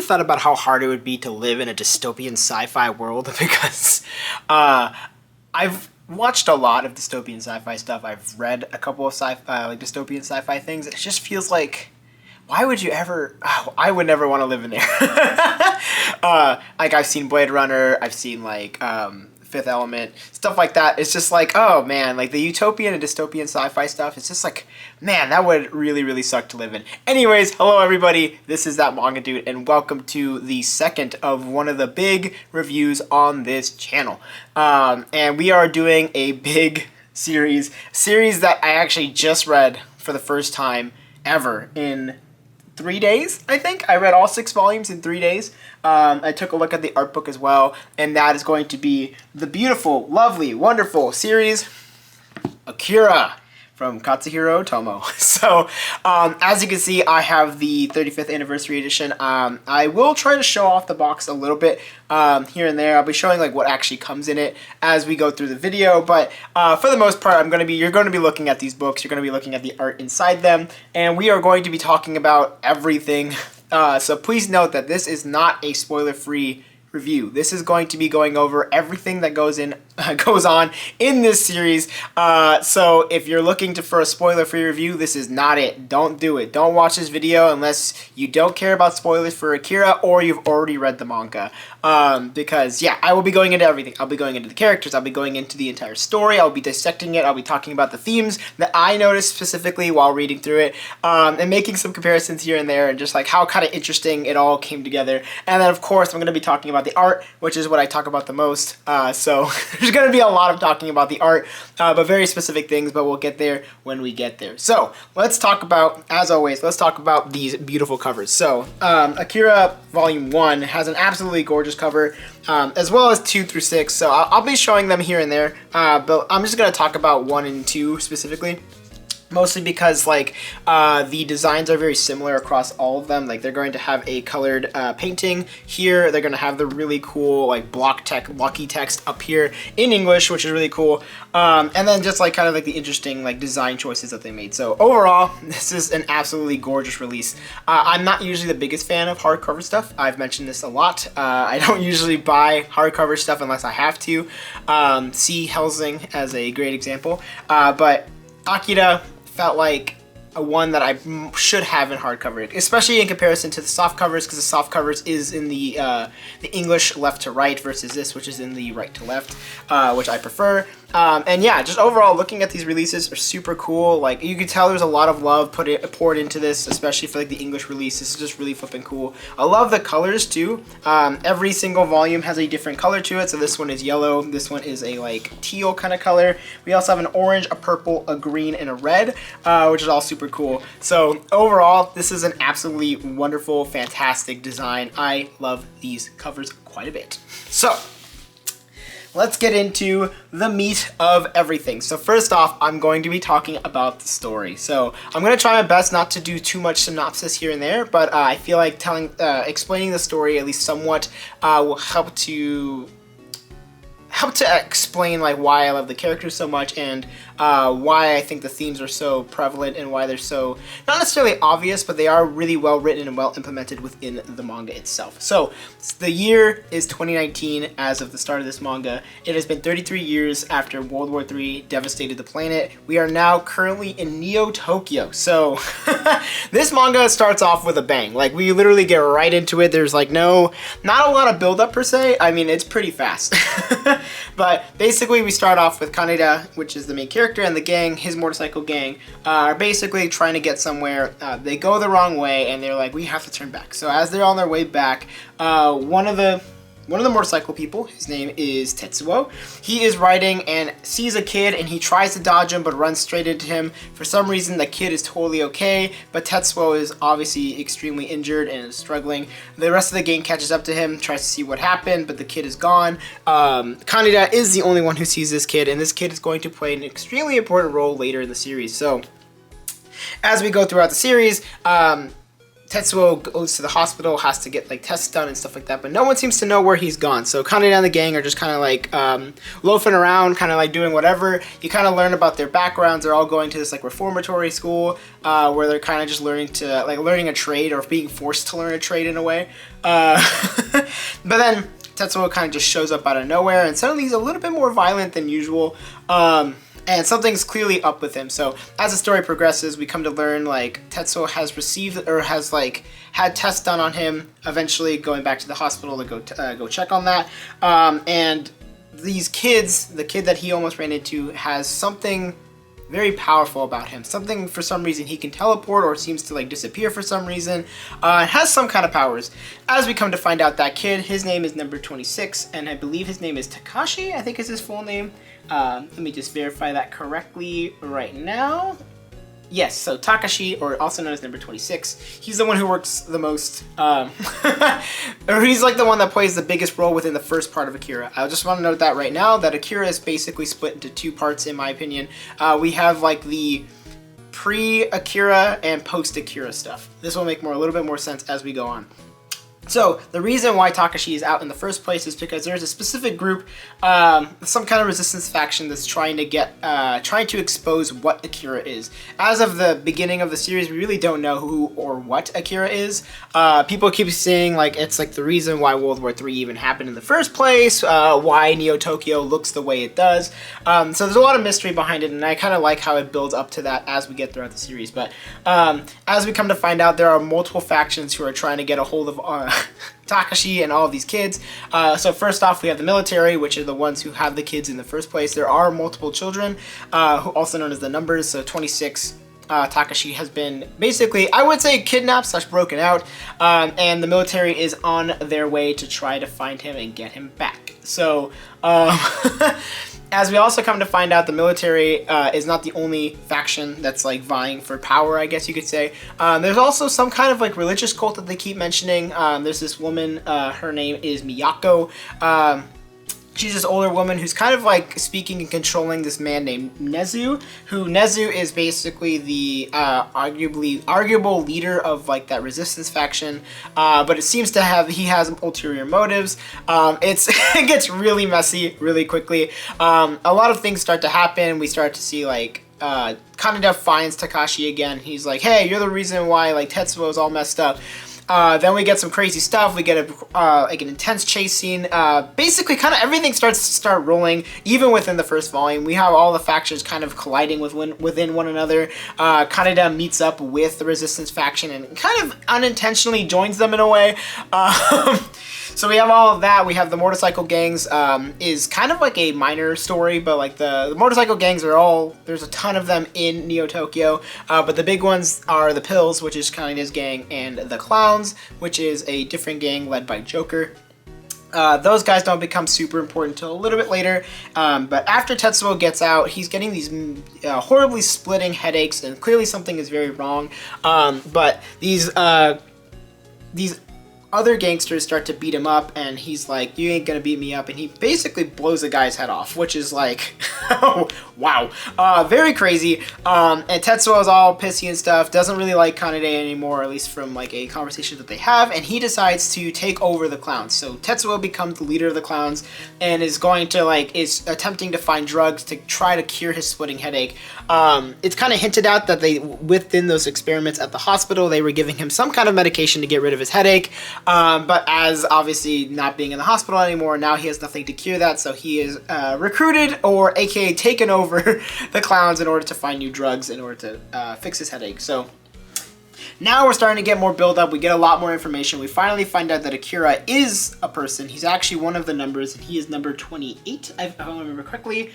thought about how hard it would be to live in a dystopian sci-fi world? Because I've watched a lot of dystopian sci-fi stuff. I've read a couple of like dystopian sci-fi things. It just feels like, why would you ever? Oh, I would never want to live in there. Like I've seen Blade Runner. I've seen like Fifth Element, stuff like that. It's just like, oh man, like the utopian and dystopian sci-fi stuff. It's just like, man, that would really, really suck to live in. Anyways, hello everybody. This is That Manga Dude, and welcome to the second of one of the big reviews on this channel. And we are doing a big series that I actually just read for the first time ever in 3 days, I think. I read all 6 volumes in 3 days. I took a look at the art book as well, and that is going to be the beautiful, lovely, wonderful series Akira from Katsuhiro Otomo. So, as you can see, I have the 35th anniversary edition. I will try to show off the box a little bit here and there. I'll be showing like what actually comes in it as we go through the video, but for the most part, you're going to be looking at these books. You're going to be looking at the art inside them, and we are going to be talking about everything. So please note that this is not a spoiler-free review. This is going to be going over everything that goes on in this series. So if you're looking for a spoiler-free review, this is not it. Don't do it. Don't watch this video unless you don't care about spoilers for Akira or you've already read the manga. Because yeah, I will be going into everything. I'll be going into the characters. I'll be going into the entire story. I'll be dissecting it. I'll be talking about the themes that I noticed specifically while reading through it, and making some comparisons here and there, and just like how kind of interesting it all came together. And then of course I'm going to be talking about the art, which is what I talk about the most. So there's going to be a lot of talking about the art, but very specific things, but we'll get there when we get there. So let's talk about, as always, let's talk about these beautiful covers. So Akira Volume 1 has an absolutely gorgeous cover, as well as 2 through 6. So I'll be showing them here and there, but I'm just going to talk about 1 and 2 specifically. Mostly because like the designs are very similar across all of them. Like they're going to have a colored painting here. They're going to have the really cool like blocky text up here in English, which is really cool. And then just like kind of like the interesting like design choices that they made. So overall, this is an absolutely gorgeous release. I'm not usually the biggest fan of hardcover stuff. I've mentioned this a lot. I don't usually buy hardcover stuff unless I have to. See Helsing as a great example. But Akira felt like a one that I should have in hardcover, especially in comparison to the soft covers, because the soft covers is in the English left to right versus this, which is in the right to left, which I prefer. And yeah, just overall looking at these releases are super cool. Like you can tell there's a lot of love poured into this, especially for like the English release. This is just really flipping cool. I love the colors too. Every single volume has a different color to it. So this one is yellow. This one is a like teal kind of color. We also have an orange, a purple, a green, and a red, which is all super cool. So overall, this is an absolutely wonderful, fantastic design. I love these covers quite a bit. So let's get into the meat of everything. So first off, I'm going to be talking about the story. So I'm going to try my best not to do too much synopsis here and there, but I feel like explaining the story at least somewhat will help to explain like why I love the characters so much, and why I think the themes are so prevalent, and why they're so not necessarily obvious, but they are really well written and well implemented within the manga itself. So the year is 2019 as of the start of this manga. It has been 33 years after World War III devastated the planet. We are now currently in Neo-Tokyo. So this manga starts off with a bang. Like we literally get right into it. There's like not a lot of build up per se. I mean, it's pretty fast. But basically we start off with Kaneda, which is the main character, and the gang, his motorcycle gang, are basically trying to get somewhere. They go the wrong way, and they're like, we have to turn back. So as they're on their way back, one of the motorcycle people, his name is Tetsuo, he is riding and sees a kid, and he tries to dodge him but runs straight into him. For some reason the kid is totally okay, but Tetsuo is obviously extremely injured and is struggling. The rest of the gang catches up to him, tries to see what happened, but the kid is gone. Kaneda is the only one who sees this kid, and this kid is going to play an extremely important role later in the series. So as we go throughout the series, Tetsuo goes to the hospital, has to get like tests done and stuff like that, but no one seems to know where he's gone. So Kaneda and the gang are just kind of like loafing around, kind of like doing whatever. You kind of learn about their backgrounds. They're all going to this like reformatory school where they're kind of just learning a trade, or being forced to learn a trade in a way. But then Tetsuo kind of just shows up out of nowhere, and suddenly he's a little bit more violent than usual. And something's clearly up with him. So as the story progresses, we come to learn like Tetsuo has received, or has like had tests done on him, eventually going back to the hospital to go check on that. And these kids, the kid that he almost ran into, has something very powerful about him. Something, for some reason, he can teleport or seems to like disappear for some reason. Has some kind of powers. As we come to find out, that kid, his name is number 26, and I believe his name is Takashi, I think is his full name. Let me just verify that correctly right now. Yes, so Takashi, or also known as number 26, he's the one who works the most, or he's like the one that plays the biggest role within the first part of Akira. I just want to note that right now, that Akira is basically split into two parts, in my opinion. We have like the pre-Akira and post-Akira stuff. This will make a little bit more sense as we go on. So the reason why Takashi is out in the first place is because there's a specific group, some kind of resistance faction that's trying to expose what Akira is. As of the beginning of the series, we really don't know who or what Akira is. People keep saying like it's like the reason why World War III even happened in the first place, why Neo Tokyo looks the way it does. So there's a lot of mystery behind it, and I kind of like how it builds up to that as we get throughout the series. But as we come to find out, there are multiple factions who are trying to get a hold of Takashi and all of these kids. So first off, we have the military, which are the ones who have the kids in the first place. There are multiple children, who also known as the numbers. So 26, Takashi has been basically, I would say, kidnapped / broken out, and the military is on their way to try to find him and get him back. So as we also come to find out, the military is not the only faction that's like vying for power, I guess you could say. There's also some kind of like religious cult that they keep mentioning. There's this woman, her name is Miyako. She's this older woman who's kind of like speaking and controlling this man named Nezu, Nezu is basically the arguable leader of like that resistance faction, but it seems to he has ulterior motives. It gets really messy really quickly. A lot of things start to happen. We start to see like Kaneda finds Takashi again. He's like, hey, you're the reason why like Tetsuo is all messed up. Then we get some crazy stuff. We get like an intense chase scene. Basically, kind of everything starts to rolling, even within the first volume. We have all the factions kind of colliding within one another. Kaneda meets up with the resistance faction and kind of unintentionally joins them in a way. So we have all of that. We have the motorcycle gangs, is kind of like a minor story, but like the motorcycle gangs are there's a ton of them in Neo Tokyo, but the big ones are the Pills, which is Kaneda's gang, and the Clowns, which is a different gang led by Joker. Those guys don't become super important until a little bit later, but after Tetsuo gets out, he's getting these horribly splitting headaches, and clearly something is very wrong, but these other gangsters start to beat him up, and he's like, you ain't gonna beat me up, and he basically blows a guy's head off, which is like, wow, very crazy. And Tetsuo is all pissy and stuff, doesn't really like Kaneda anymore, at least from like a conversation that they have, and he decides to take over the Clowns. So Tetsuo becomes the leader of the Clowns, and is attempting to find drugs to try to cure his splitting headache. It's kind of hinted out that within those experiments at the hospital, they were giving him some kind of medication to get rid of his headache. But as obviously not being in the hospital anymore, now he has nothing to cure that, so he is recruited, or aka taken over the Clowns in order to find new drugs in order to fix his headache. So now we're starting to get more build up. We get a lot more information. We finally find out that Akira is a person. He's actually one of the numbers, and he is number 28, if I remember correctly.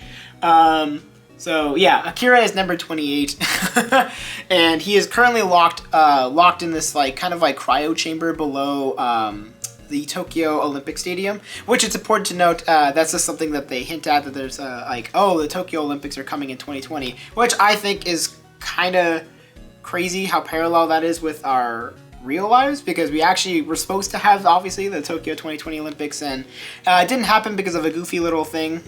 So yeah, Akira is number 28, and he is currently locked in this like kind of like cryo chamber below the Tokyo Olympic Stadium, which it's important to note, that's just something that they hint at, that there's like, oh, the Tokyo Olympics are coming in 2020, which I think is kind of crazy how parallel that is with our real lives, because we actually were supposed to have, obviously, the Tokyo 2020 Olympics, and it didn't happen because of a goofy little thing.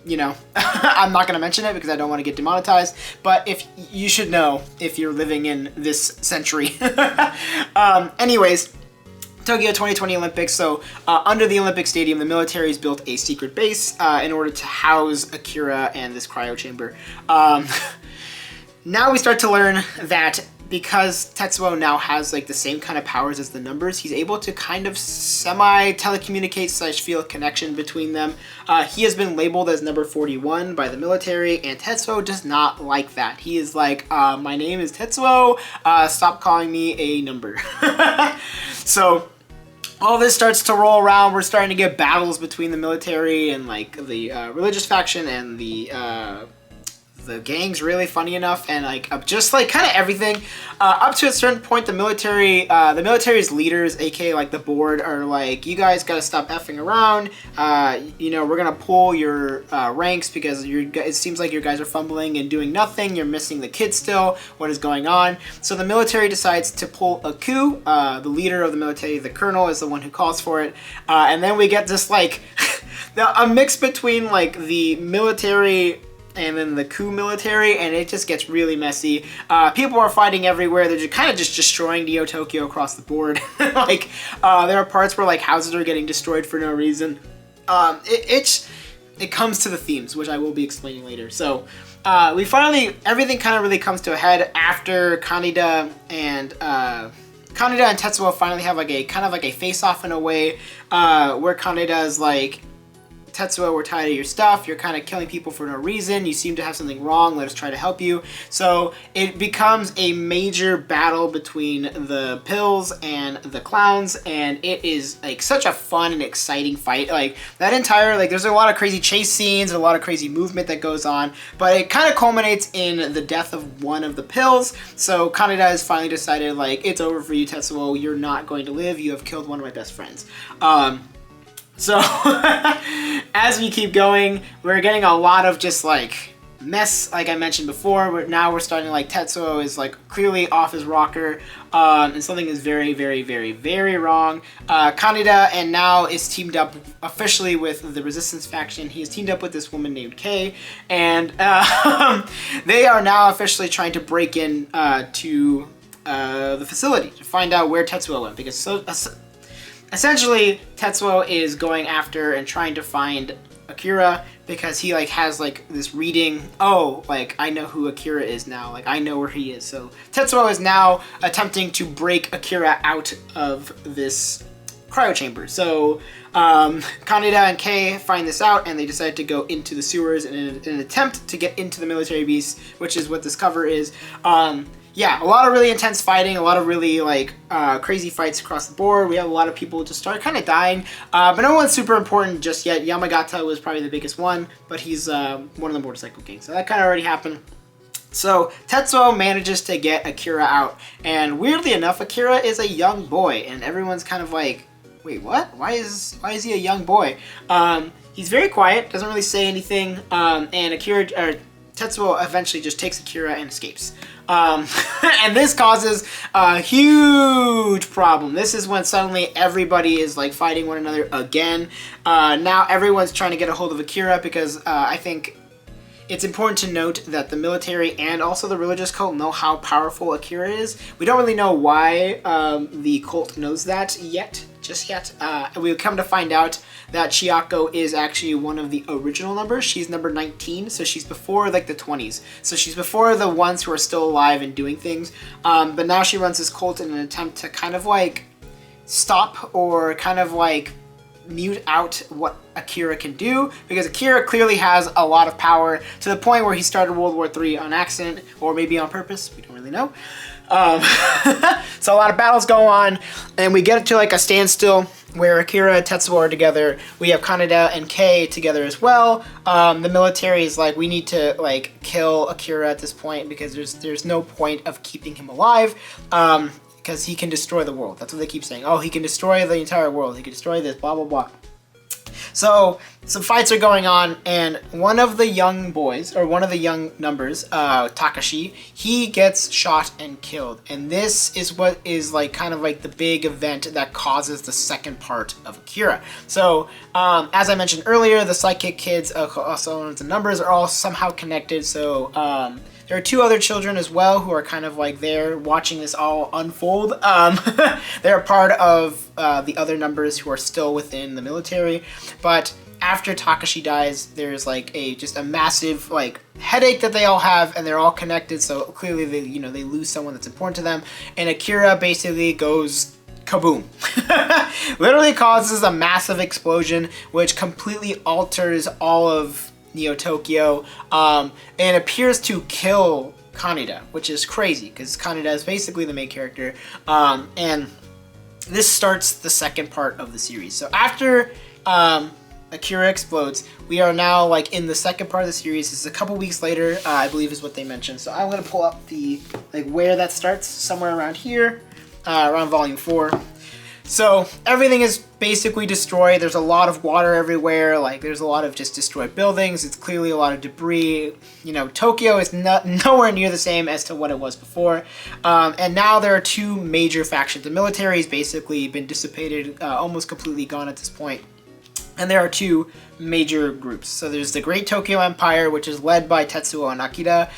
you know, I'm not going to mention it because I don't want to get demonetized, but if you should know if you're living in this century. Anyways, Tokyo 2020 Olympics. So under the Olympic Stadium, the military's built a secret base in order to house Akira and this cryo chamber. Now we start to learn that because Tetsuo now has like the same kind of powers as the numbers, he's able to kind of semi-telecommunicate / feel a connection between them. He has been labeled as number 41 by the military, and Tetsuo does not like that. He is like, my name is Tetsuo, stop calling me a number. So all this starts to roll around. We're starting to get battles between the military and like the religious faction and the gangs, really, funny enough, and like just like kind of everything up to a certain point. The military's leaders, aka like the board, are like, you guys gotta stop effing around. You know, we're gonna pull your ranks because it seems like you guys are fumbling and doing nothing. You're missing the kids still. What is going on? So the military decides to pull a coup. The leader of the military, the colonel, is the one who calls for it, and then we get this like a mix between like the military and then the coup military, and it just gets really messy. People are fighting everywhere. They're just kind of just destroying Neo Tokyo across the board. Like there are parts where like houses are getting destroyed for no reason. It comes to the themes, which I will be explaining later. So everything kind of really comes to a head after Kaneda and Tetsuo finally have like a kind of like a face-off in a way, where Kaneda is like, Tetsuo, we're tired of your stuff. You're kind of killing people for no reason. You seem to have something wrong. Let us try to help you. So it becomes a major battle between the pills and the clowns, and it is like such a fun and exciting fight. Like that entire, like there's a lot of crazy chase scenes, a lot of crazy movement that goes on, but it kind of culminates in the death of one of the pills. So Kaneda has finally decided, like, it's over for you, Tetsuo. You're not going to live. You have killed one of my best friends. So as we keep going, we're getting a lot of just like mess, like I mentioned before. Now we're starting, like, Tetsuo is like clearly off his rocker, and something is very, very, very, very wrong. Kaneda and now is teamed up officially with the resistance faction. He is teamed up with this woman named Kei, and they are now officially trying to break in to the facility to find out where Tetsuo went, because essentially, Tetsuo is going after and trying to find Akira because he like has like this reading. Oh, like I know who Akira is now. Like I know where he is. So Tetsuo is now attempting to break Akira out of this cryo chamber. So Kaneda and Kei find this out, and they decide to go into the sewers in an attempt to get into the military base, which is what this cover is. Yeah, a lot of really intense fighting, a lot of really like crazy fights across the board. We have a lot of people just start kind of dying, but no one's super important just yet. Yamagata was probably the biggest one, but he's one of the motorcycle gangs, so that kind of already happened. So Tetsuo manages to get Akira out, and weirdly enough, Akira is a young boy, and everyone's kind of like, wait, what? Why is he a young boy? He's very quiet, doesn't really say anything, and Tetsuo eventually just takes Akira and escapes. And this causes a huge problem. This is when suddenly everybody is like fighting one another again. Now everyone's trying to get a hold of Akira because I think it's important to note that the military and also the religious cult know how powerful Akira is. We don't really know why the cult knows that just yet. We'll come to find out that Chiyako is actually one of the original numbers. She's number 19, so she's before like the 20s. So she's before the ones who are still alive and doing things. But now she runs this cult in an attempt to kind of like stop or kind of like mute out what Akira can do, because Akira clearly has a lot of power to the point where he started World War III on accident, or maybe on purpose, we don't really know. So a lot of battles go on, and we get to like a standstill where Akira and Tetsuo are together. We have Kaneda and Kei together as well. The military is like, we need to like kill Akira at this point because there's no point of keeping him alive. Because he can destroy the world. That's what they keep saying. Oh, he can destroy the entire world. He can destroy this, blah, blah, blah. So some fights are going on, and one of the young boys, or one of the young numbers, Takashi, he gets shot and killed. And this is what is like kind of like the big event that causes the second part of Akira. So as I mentioned earlier, the psychic kids, also known as the numbers, are all somehow connected. So there are two other children as well who are kind of like there watching this all unfold. They're part of the other numbers who are still within the military. But after Takashi dies, there's like just a massive like headache that they all have, and they're all connected. So clearly they lose someone that's important to them. And Akira basically goes kaboom. Literally causes a massive explosion, which completely alters all of Neo Tokyo, and appears to kill Kaneda, which is crazy because Kaneda is basically the main character, and this starts the second part of the series. So after Akira explodes, we are now like in the second part of the series. This is a couple weeks later, I believe is what they mentioned. So I'm gonna pull up the where that starts, somewhere around here, around volume 4. So everything is basically destroyed. There's a lot of water everywhere. Like there's a lot of just destroyed buildings. It's clearly a lot of debris. Tokyo is nowhere near the same as to what it was before. And now there are two major factions. The military has basically been dissipated, almost completely gone at this point. And there are two major groups. So there's the Great Tokyo Empire, which is led by Tetsuo and Akira.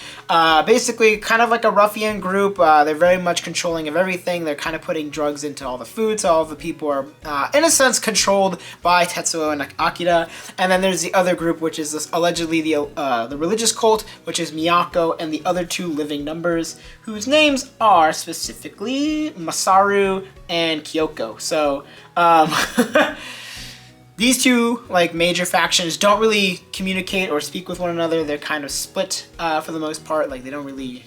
Basically, kind of like a ruffian group. They're very much controlling of everything. They're kind of putting drugs into all the food, so all the people are, in a sense, controlled by Tetsuo and Akira. And then there's the other group, which is allegedly the religious cult, which is Miyako, and the other two living numbers, whose names are specifically Masaru and Kyoko. So, these two major factions don't really communicate or speak with one another. They're kind of split for the most part. Like they don't really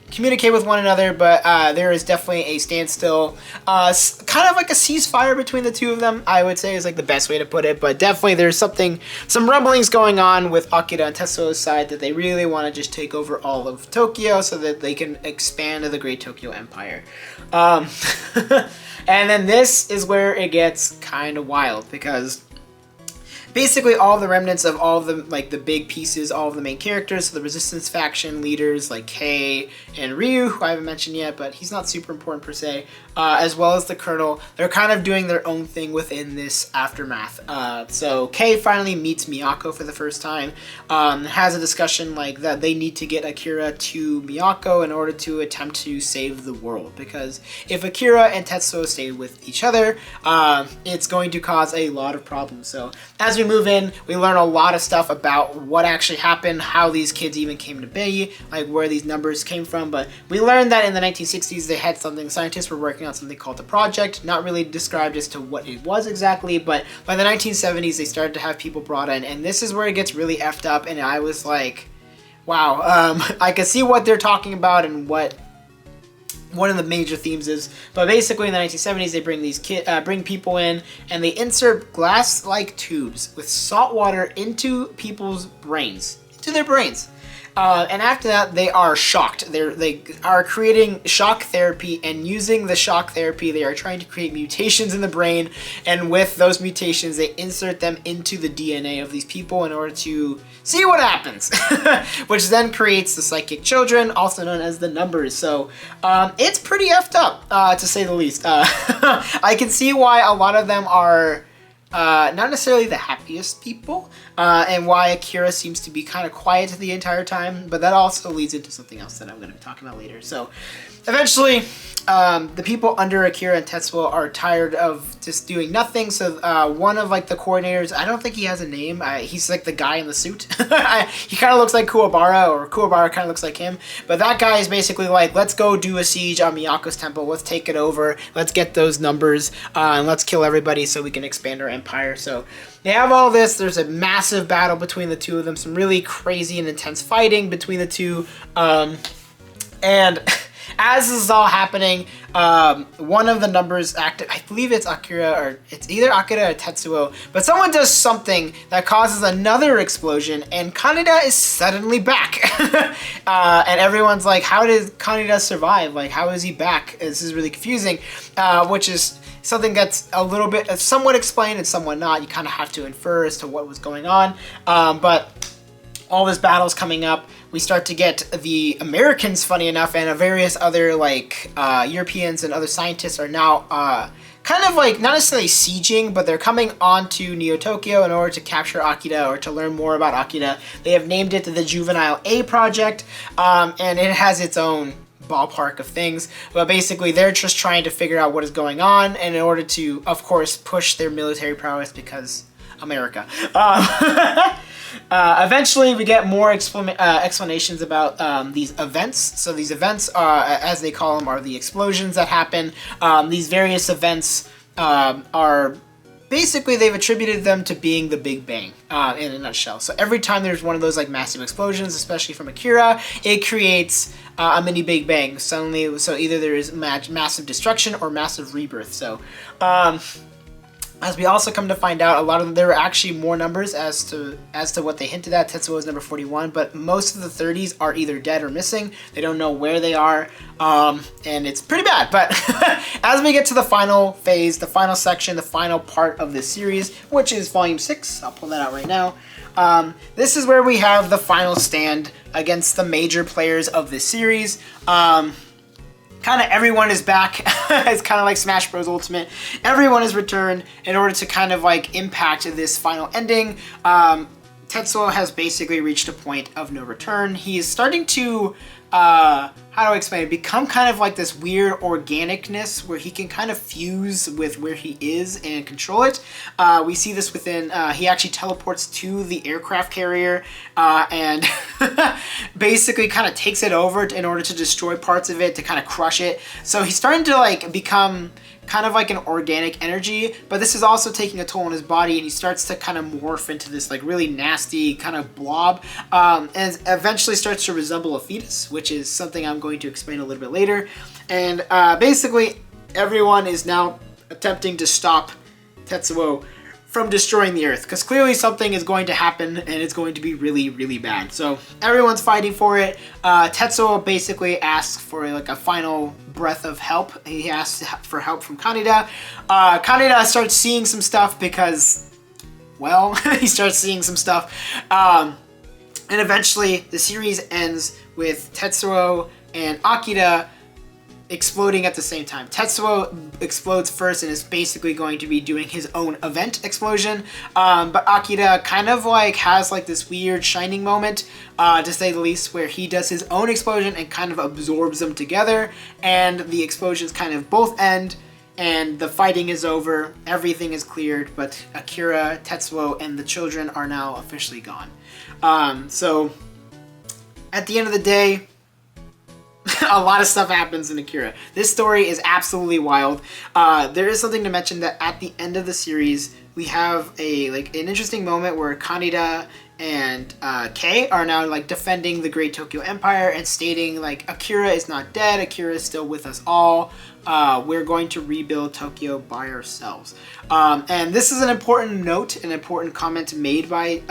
communicate with one another, but there is definitely a standstill, kind of like a ceasefire between the two of them, I would say is like the best way to put it. But definitely there's some rumblings going on with Akira and Tetsuo's side that they really want to just take over all of Tokyo so that they can expand the Great Tokyo Empire. And then this is where it gets kind of wild, because basically all the remnants of all of the the big pieces, all of the main characters, so the resistance faction leaders like Kei and Ryu, who I haven't mentioned yet, but he's not super important per se, as well as the Colonel, they're kind of doing their own thing within this aftermath. So Kei finally meets Miyako for the first time, has a discussion that they need to get Akira to Miyako in order to attempt to save the world, because if Akira and Tetsuo stay with each other, it's going to cause a lot of problems. So as we move in, we learn a lot of stuff about what actually happened, how these kids even came to be, where these numbers came from. But we learned that in the 1960s they had scientists were working on something called the Project, not really described as to what it was exactly, but by the 1970s they started to have people brought in, and this is where it gets really effed up, and I was like, wow, I can see what they're talking about and what one of the major themes is. But basically in the 1970s they bring people in, and they insert glass-like tubes with salt water into people's brains, and after that they are shocked. They are creating shock therapy, and using the shock therapy they are trying to create mutations in the brain, and with those mutations they insert them into the DNA of these people in order to see what happens, which then creates the psychic children, also known as the numbers. So it's pretty effed up, to say the least. I can see why a lot of them are not necessarily the happiest people, and why Akira seems to be kind of quiet the entire time, but that also leads into something else that I'm going to be talking about later. So eventually the people under Akira and Tetsuo are tired of just doing nothing, so one of the coordinators, I don't think he has a name, he's the guy in the suit. He kind of looks like Kuwabara, or Kuwabara kind of looks like him, but that guy is basically let's go do a siege on Miyako's temple, let's take it over, let's get those numbers, and let's kill everybody so we can expand our empire. So they have all this, there's a massive battle between the two of them, some really crazy and intense fighting between the two, and as this is all happening, one of the numbers I believe it's Akira, or it's either Akira or Tetsuo, but someone does something that causes another explosion, and Kaneda is suddenly back. And everyone's like, how did Kaneda survive? How is he back? This is really confusing, which is something that's a little bit somewhat explained and somewhat not. You kind of have to infer as to what was going on, but all this battle's coming up. We start to get the Americans, funny enough, and various other like Europeans and other scientists are now kind of like not necessarily sieging, but they're coming onto Neo Tokyo in order to capture Akira or to learn more about Akira. They have named it the Juvenile A Project, and it has its own ballpark of things, but basically they're just trying to figure out what is going on, and in order to, of course, push their military prowess because America. Eventually, we get more explanations about these events. So these events, as they call them, are the explosions that happen. These various events are basically, they've attributed them to being the Big Bang in a nutshell. So every time there's one of those like massive explosions, especially from Akira, it creates a mini Big Bang. Suddenly, so either there is massive destruction or massive rebirth. So as we also come to find out, a lot of them, there were actually more numbers as to what they hinted at. Tetsuo is number 41, but most of the 30s are either dead or missing. They don't know where they are, and it's pretty bad. But as we get to the final phase, the final section, the final part of this series, which is Volume 6, I'll pull that out right now. This is where we have the final stand against the major players of this series. Kind of everyone is back. It's kind of like Smash Bros. Ultimate. Everyone is returned in order to kind of like impact this final ending. Tetsuo has basically reached a point of no return. He is starting to, how do I explain it, become kind of like this weird organicness where he can kind of fuse with where he is and control it. We see this within, he actually teleports to the aircraft carrier and basically kind of takes it over in order to destroy parts of it, to kind of crush it. So he's starting to like become kind of like an organic energy, but this is also taking a toll on his body, and he starts to kind of morph into this like really nasty kind of blob, and eventually starts to resemble a fetus, which is something I'm going to explain a little bit later. And basically everyone is now attempting to stop Tetsuo from destroying the Earth, because clearly something is going to happen and it's going to be really, really bad. So everyone's fighting for it. Tetsuo basically asks for like a final breath of help. He asks for help from Kaneda. Kaneda starts seeing some stuff because, well, he starts seeing some stuff. And eventually the series ends with Tetsuo and Akira exploding at the same time. Tetsuo explodes first and is basically going to be doing his own event explosion, but Akira kind of like has like this weird shining moment, to say the least, where he does his own explosion and kind of absorbs them together, and the explosions kind of both end, and the fighting is over, everything is cleared, but Akira, Tetsuo, and the children are now officially gone. So at the end of the day, a lot of stuff happens in Akira. This story is absolutely wild. There is something to mention that at the end of the series, we have an interesting moment where Kaneda and Kei are now like defending the Great Tokyo Empire and stating like Akira is not dead. Akira is still with us all. We're going to rebuild Tokyo by ourselves. And this is an important note, an important comment made by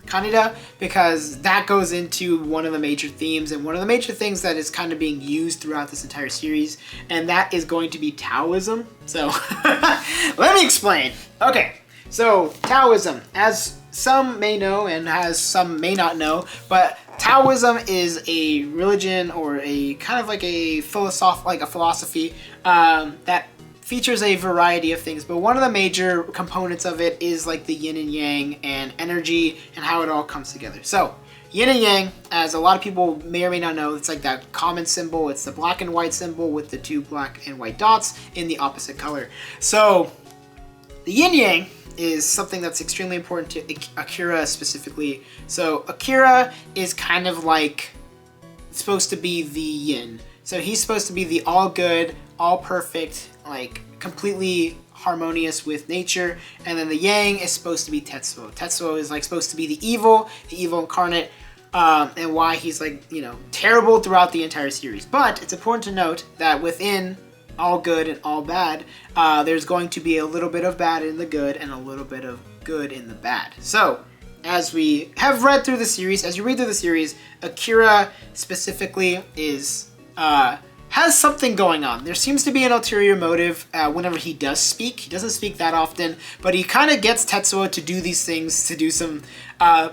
Kaneda, because that goes into one of the major themes and one of the major things that is kind of being used throughout this entire series, and that is going to be Taoism. So let me explain. Okay, so Taoism, as some may know and as some may not know, but Taoism is a religion or a kind of like a philosophy that features a variety of things, but one of the major components of it is like the yin and yang and energy and how it all comes together. So yin and yang, as a lot of people may or may not know, it's like that common symbol. It's the black and white symbol with the two black and white dots in the opposite color. So the yin yang is something that's extremely important to Akira specifically. So Akira is kind of like supposed to be the yin. So he's supposed to be the all good, all perfect, like completely harmonious with nature, and then the yang is supposed to be Tetsuo. Tetsuo is like supposed to be the evil incarnate, and why he's like, you know, terrible throughout the entire series. But it's important to note that within all good and all bad, there's going to be a little bit of bad in the good and a little bit of good in the bad. So as we have read through the series, as you read through the series, Akira specifically is has something going on. There seems to be an ulterior motive whenever he does speak. He doesn't speak that often, but he kind of gets Tetsuo to do these things, to do some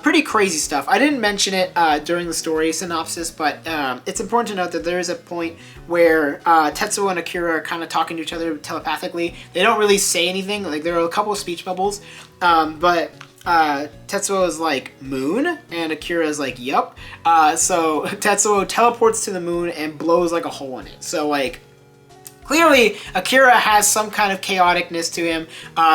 pretty crazy stuff. I didn't mention it during the story synopsis, but it's important to note that there is a point where Tetsuo and Akira are kind of talking to each other telepathically. They don't really say anything. Like, there are a couple of speech bubbles, but Tetsuo is like, moon, and Akira is like, yup. So Tetsuo teleports to the moon and blows like a hole in it. So like, clearly Akira has some kind of chaoticness to him.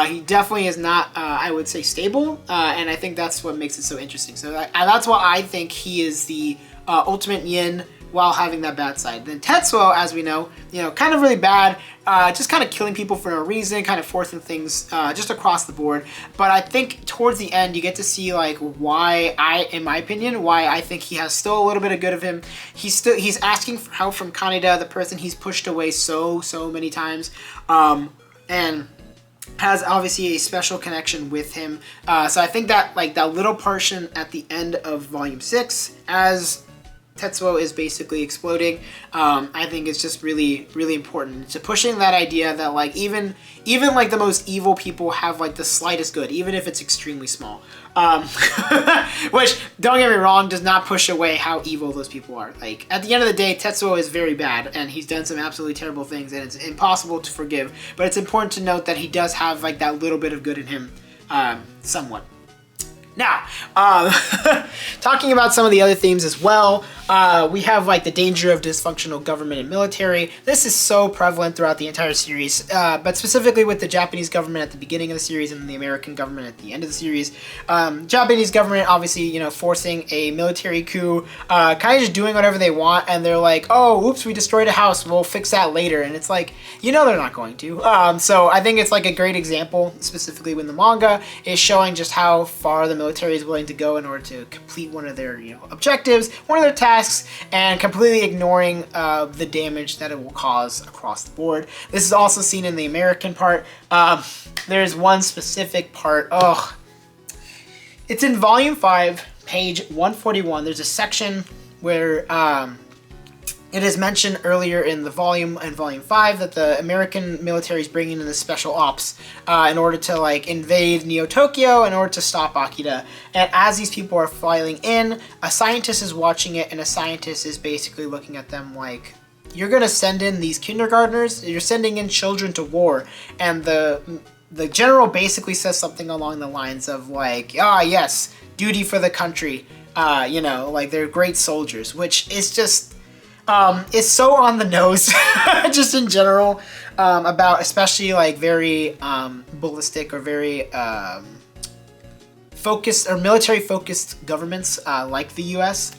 He definitely is not, I would say, stable, and I think that's what makes it so interesting. So that's why I think he is the ultimate yin, while having that bad side. Then Tetsuo, as we know, kind of really bad, just kind of killing people for no reason, kind of forcing things just across the board. But I think towards the end, you get to see like why in my opinion, why I think he has still a little bit of good of him. He's asking for help from Kaneda, the person he's pushed away so many times, and has obviously a special connection with him. So I think that like that little portion at the end of Volume 6, as Tetsuo is basically exploding, I think it's just really important to pushing that idea that like even like the most evil people have like the slightest good, even if it's extremely small. Which, don't get me wrong, does not push away how evil those people are. Like, at the end of the day, Tetsuo is very bad, and he's done some absolutely terrible things, and it's impossible to forgive. But it's important to note that he does have like that little bit of good in him, somewhat. Now, talking about some of the other themes as well, we have like the danger of dysfunctional government and military. This is so prevalent throughout the entire series, but specifically with the Japanese government at the beginning of the series and the American government at the end of the series. Japanese government obviously, forcing a military coup, kind of just doing whatever they want, and they're like, oh, oops, we destroyed a house, we'll fix that later. And it's like, they're not going to. So I think it's like a great example, specifically when the manga is showing just how far the military is willing to go in order to complete one of their objectives, one of their tasks, and completely ignoring the damage that it will cause across the board. This is also seen in the American part. There's one specific part, it's in Volume 5, page 141. There's a section where it is mentioned earlier in Volume 5 that the American military is bringing in the special ops in order to like invade Neo-Tokyo in order to stop Akira. And as these people are filing in, a scientist is watching it, and a scientist is basically looking at them like, you're gonna send in these kindergartners, you're sending in children to war. And the general basically says something along the lines of like, yes, duty for the country, like they're great soldiers, which is just, it's so on the nose, just in general, about especially like very ballistic or very focused or military focused governments like the US.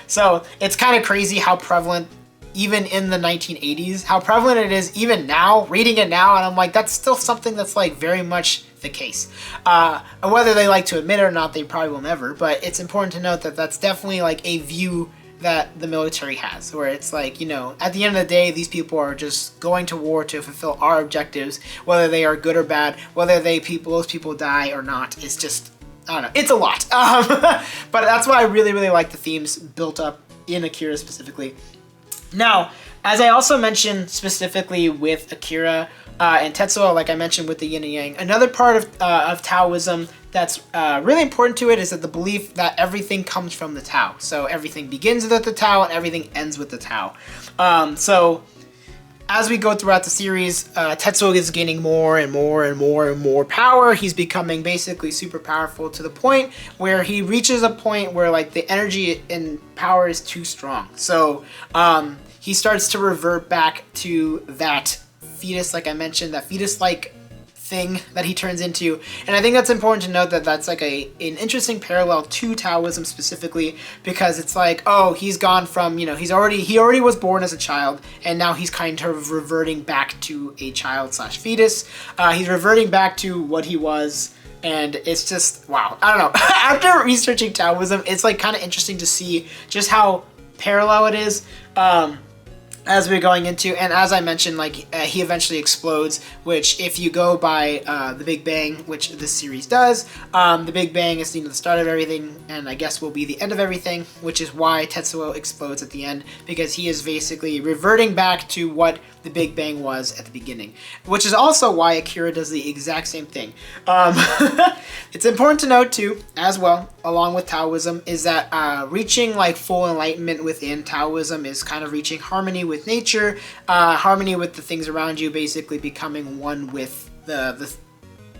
So it's kind of crazy how prevalent, even in the 1980s, how prevalent it is even now, reading it now, and I'm like, that's still something that's like very much the case. Whether they like to admit it or not, they probably will never, but it's important to note that that's definitely like a view that the military has, where it's like, at the end of the day, these people are just going to war to fulfill our objectives, whether they are good or bad, whether those people die or not. It's just, I don't know, it's a lot. But that's why I really like the themes built up in Akira specifically. Now, as I also mentioned specifically with Akira and Tetsuo, like I mentioned with the yin and yang, another part of Taoism that's really important to it is that the belief that everything comes from the Tao. So everything begins with the Tao and everything ends with the Tao. So as we go throughout the series, Tetsuo is gaining more and more power. He's becoming basically super powerful to the point where he reaches a point where like the energy and power is too strong. So he starts to revert back to that fetus, like I mentioned, that fetus-like thing that he turns into. And I think that's important to note that that's like an interesting parallel to Taoism specifically, because it's like, oh, he's gone from, he already was born as a child, and now he's kind of reverting back to a child / fetus. He's reverting back to what he was, and it's just, wow, I don't know. After researching Taoism, it's like kind of interesting to see just how parallel it is. as we're going into, and as I mentioned, like he eventually explodes, which if you go by the Big Bang, which this series does, the Big Bang is the start of everything, and I guess will be the end of everything, which is why Tetsuo explodes at the end, because he is basically reverting back to what the Big Bang was at the beginning, which is also why Akira does the exact same thing. It's important to note too, as well, along with Taoism, is that reaching like full enlightenment within Taoism is kind of reaching harmony with nature, harmony with the things around you, basically becoming one with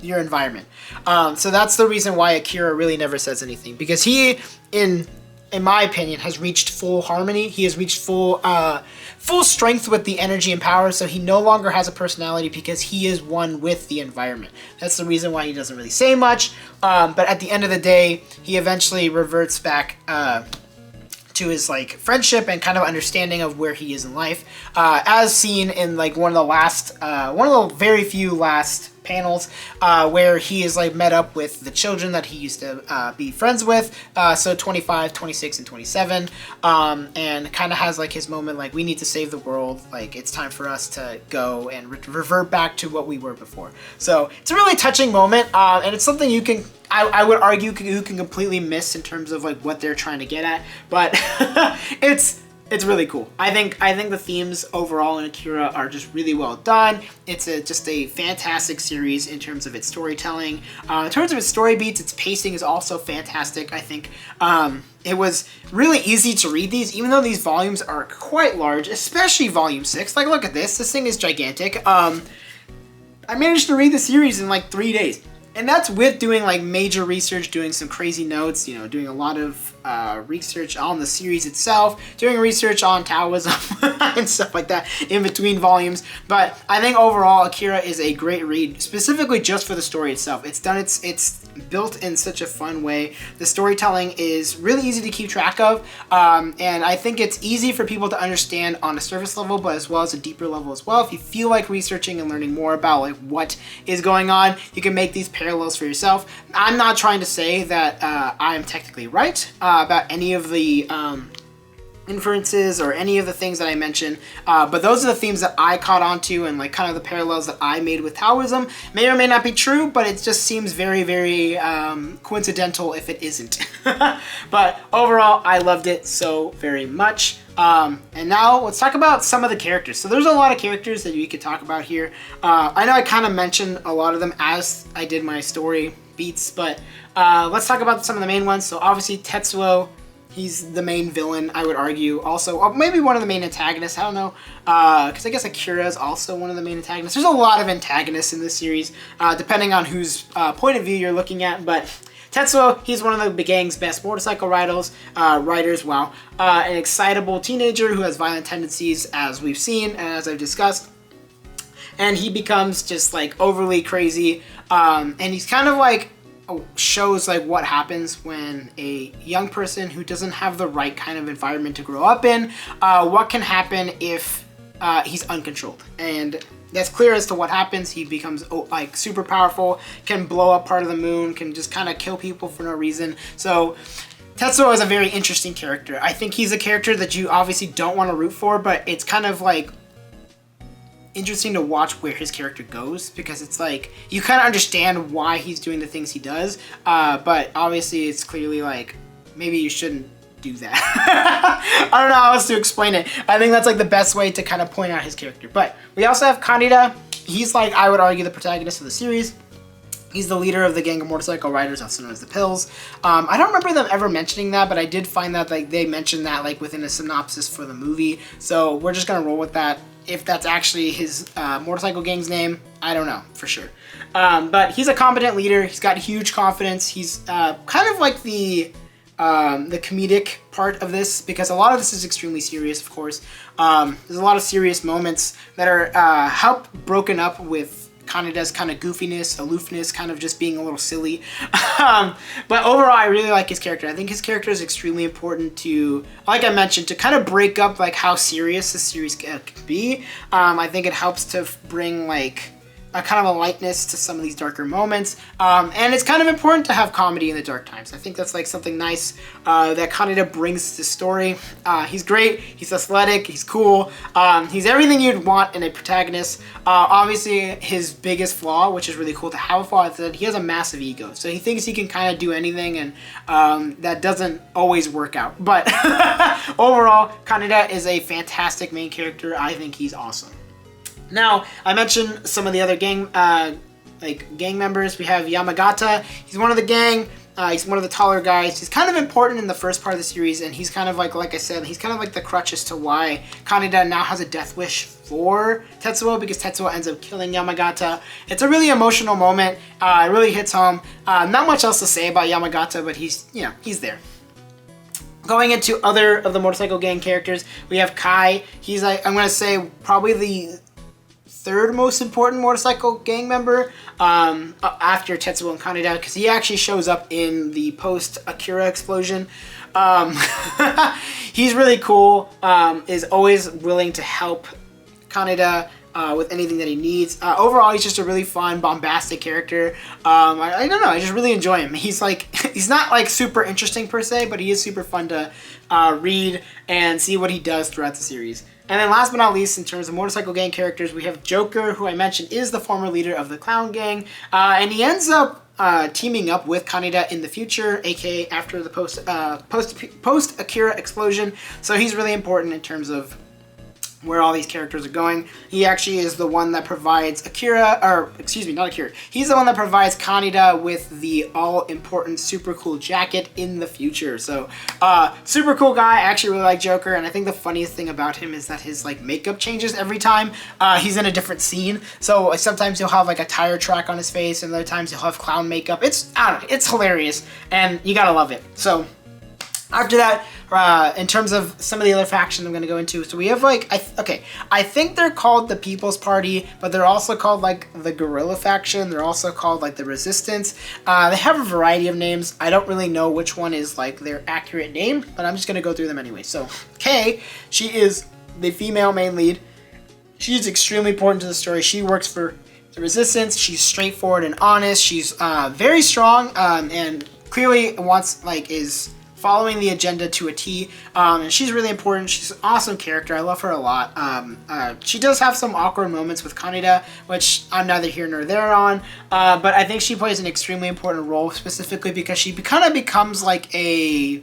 your environment. So that's the reason why Akira really never says anything, because he, in my opinion, has reached full harmony. He has reached full strength with the energy and power, so he no longer has a personality because he is one with the environment. That's the reason why he doesn't really say much, but at the end of the day, he eventually reverts back to his like friendship and kind of understanding of where he is in life, as seen in like one of the very few last panels, where he is like met up with the children that he used to be friends with, so 25, 26, and 27, and kind of has like his moment like, we need to save the world, like it's time for us to go and revert back to what we were before. So it's a really touching moment, and it's something you can, I would argue, you can completely miss in terms of like what they're trying to get at, but it's really cool. I think the themes overall in Akira are just really well done. It's just a fantastic series in terms of its storytelling. In terms of its story beats, its pacing is also fantastic. I think it was really easy to read these, even though these volumes are quite large, especially volume 6. Like, look at this. This thing is gigantic. I managed to read the series in like 3 days. And that's with doing like major research, doing some crazy notes, doing a lot of research on the series itself, doing research on Taoism and stuff like that in between volumes. But I think overall Akira is a great read, specifically just for the story itself. It's built in such a fun way. The storytelling is really easy to keep track of, and I think it's easy for people to understand on a surface level, but as well as a deeper level as well. If you feel like researching and learning more about like what is going on, you can make these parallels for yourself. I'm not trying to say that I am technically right about any of the inferences or any of the things that I mentioned, but those are the themes that I caught on to, and like kind of the parallels that I made with Taoism. May or may not be true, but it just seems very, very coincidental if it isn't. But overall, I loved it so very much. And now let's talk about some of the characters. So there's a lot of characters that we could talk about here. I know I kind of mentioned a lot of them as I did my story beats, but let's talk about some of the main ones. So obviously Tetsuo, he's the main villain, I would argue. Also, maybe one of the main antagonists, I don't know, because I guess Akira is also one of the main antagonists. There's a lot of antagonists in this series, depending on whose point of view you're looking at, but Tetsuo, he's one of the gang's best motorcycle riders, an excitable teenager who has violent tendencies, as we've seen and as I've discussed, and he becomes just like overly crazy, and he's kind of like shows like what happens when a young person who doesn't have the right kind of environment to grow up in, what can happen if he's uncontrolled. And that's clear as to what happens. He becomes like super powerful, can blow up part of the moon, can just kind of kill people for no reason. So Tetsuo is a very interesting character. I think he's a character that you obviously don't want to root for, but it's kind of like interesting to watch where his character goes, because it's like you kind of understand why he's doing the things he does, but obviously it's clearly like maybe you shouldn't do that. I don't know how else to explain it. I think that's like the best way to kind of point out his character. But we also have Kaneda. He's like, I would argue, the protagonist of the series. He's the leader of the gang of motorcycle riders, also known as the Pills. I don't remember them ever mentioning that, but I did find that like they mentioned that like within a synopsis for the movie. So we're just gonna roll with that. If that's actually his motorcycle gang's name, I don't know for sure. But he's a competent leader. He's got huge confidence. He's kind of like the comedic part of this, because a lot of this is extremely serious, of course. There's a lot of serious moments that are broken up with Kaneda's kind of goofiness, aloofness, kind of just being a little silly. But overall, I really like his character. I think his character is extremely important to, like I mentioned, to kind of break up like how serious this series can be. I think it helps to bring like a kind of a lightness to some of these darker moments. And it's kind of important to have comedy in the dark times. I think that's like something nice that Kaneda brings to the story. He's great, he's athletic, he's cool, he's everything you'd want in a protagonist. Obviously, his biggest flaw, which is really cool to have a flaw, is that he has a massive ego. So he thinks he can kind of do anything, and that doesn't always work out. But overall, Kaneda is a fantastic main character. I think he's awesome. Now, I mentioned some of the other gang members. We have Yamagata. He's one of the gang. He's one of the taller guys. He's kind of important in the first part of the series, and he's kind of like I said, he's kind of like the crutch as to why Kaneda now has a death wish for Tetsuo, because Tetsuo ends up killing Yamagata. It's a really emotional moment. It really hits home. Not much else to say about Yamagata, but he's there. Going into other of the motorcycle gang characters, we have Kai. He's like, I'm gonna say probably the third most important motorcycle gang member after Tetsuo and Kaneda, because he actually shows up in the post Akira explosion. He's really cool, is always willing to help Kaneda with anything that he needs. Overall, he's just a really fun, bombastic character. I don't know, I just really enjoy him. He's not like super interesting per se, but he is super fun to read and see what he does throughout the series. And then last but not least, in terms of motorcycle gang characters, we have Joker, who I mentioned is the former leader of the Clown Gang, and he ends up teaming up with Kaneda in the future, aka after the post Akira explosion. So he's really important in terms of where all these characters are going. He actually is the one that provides he's the one that provides Kaneda with the all-important super cool jacket in the future. So, super cool guy. I actually really like Joker, and I think the funniest thing about him is that his like makeup changes every time he's in a different scene. So sometimes he'll have like a tire track on his face, and other times he'll have clown makeup. I don't know, it's hilarious, and you gotta love it. So after that, in terms of some of the other factions I'm going to go into, so we have like, I think they're called the People's Party, but they're also called like the Guerrilla faction. They're also called like the Resistance. They have a variety of names. I don't really know which one is like their accurate name, but I'm just going to go through them anyway. So Kay, she is the female main lead. She's extremely important to the story. She works for the Resistance. She's straightforward and honest. She's very strong and clearly is following the agenda to a T, and she's really important. She's an awesome character. I love her a lot. She does have some awkward moments with Kaneda, which I'm neither here nor there on, but I think she plays an extremely important role, specifically because she kind of becomes like a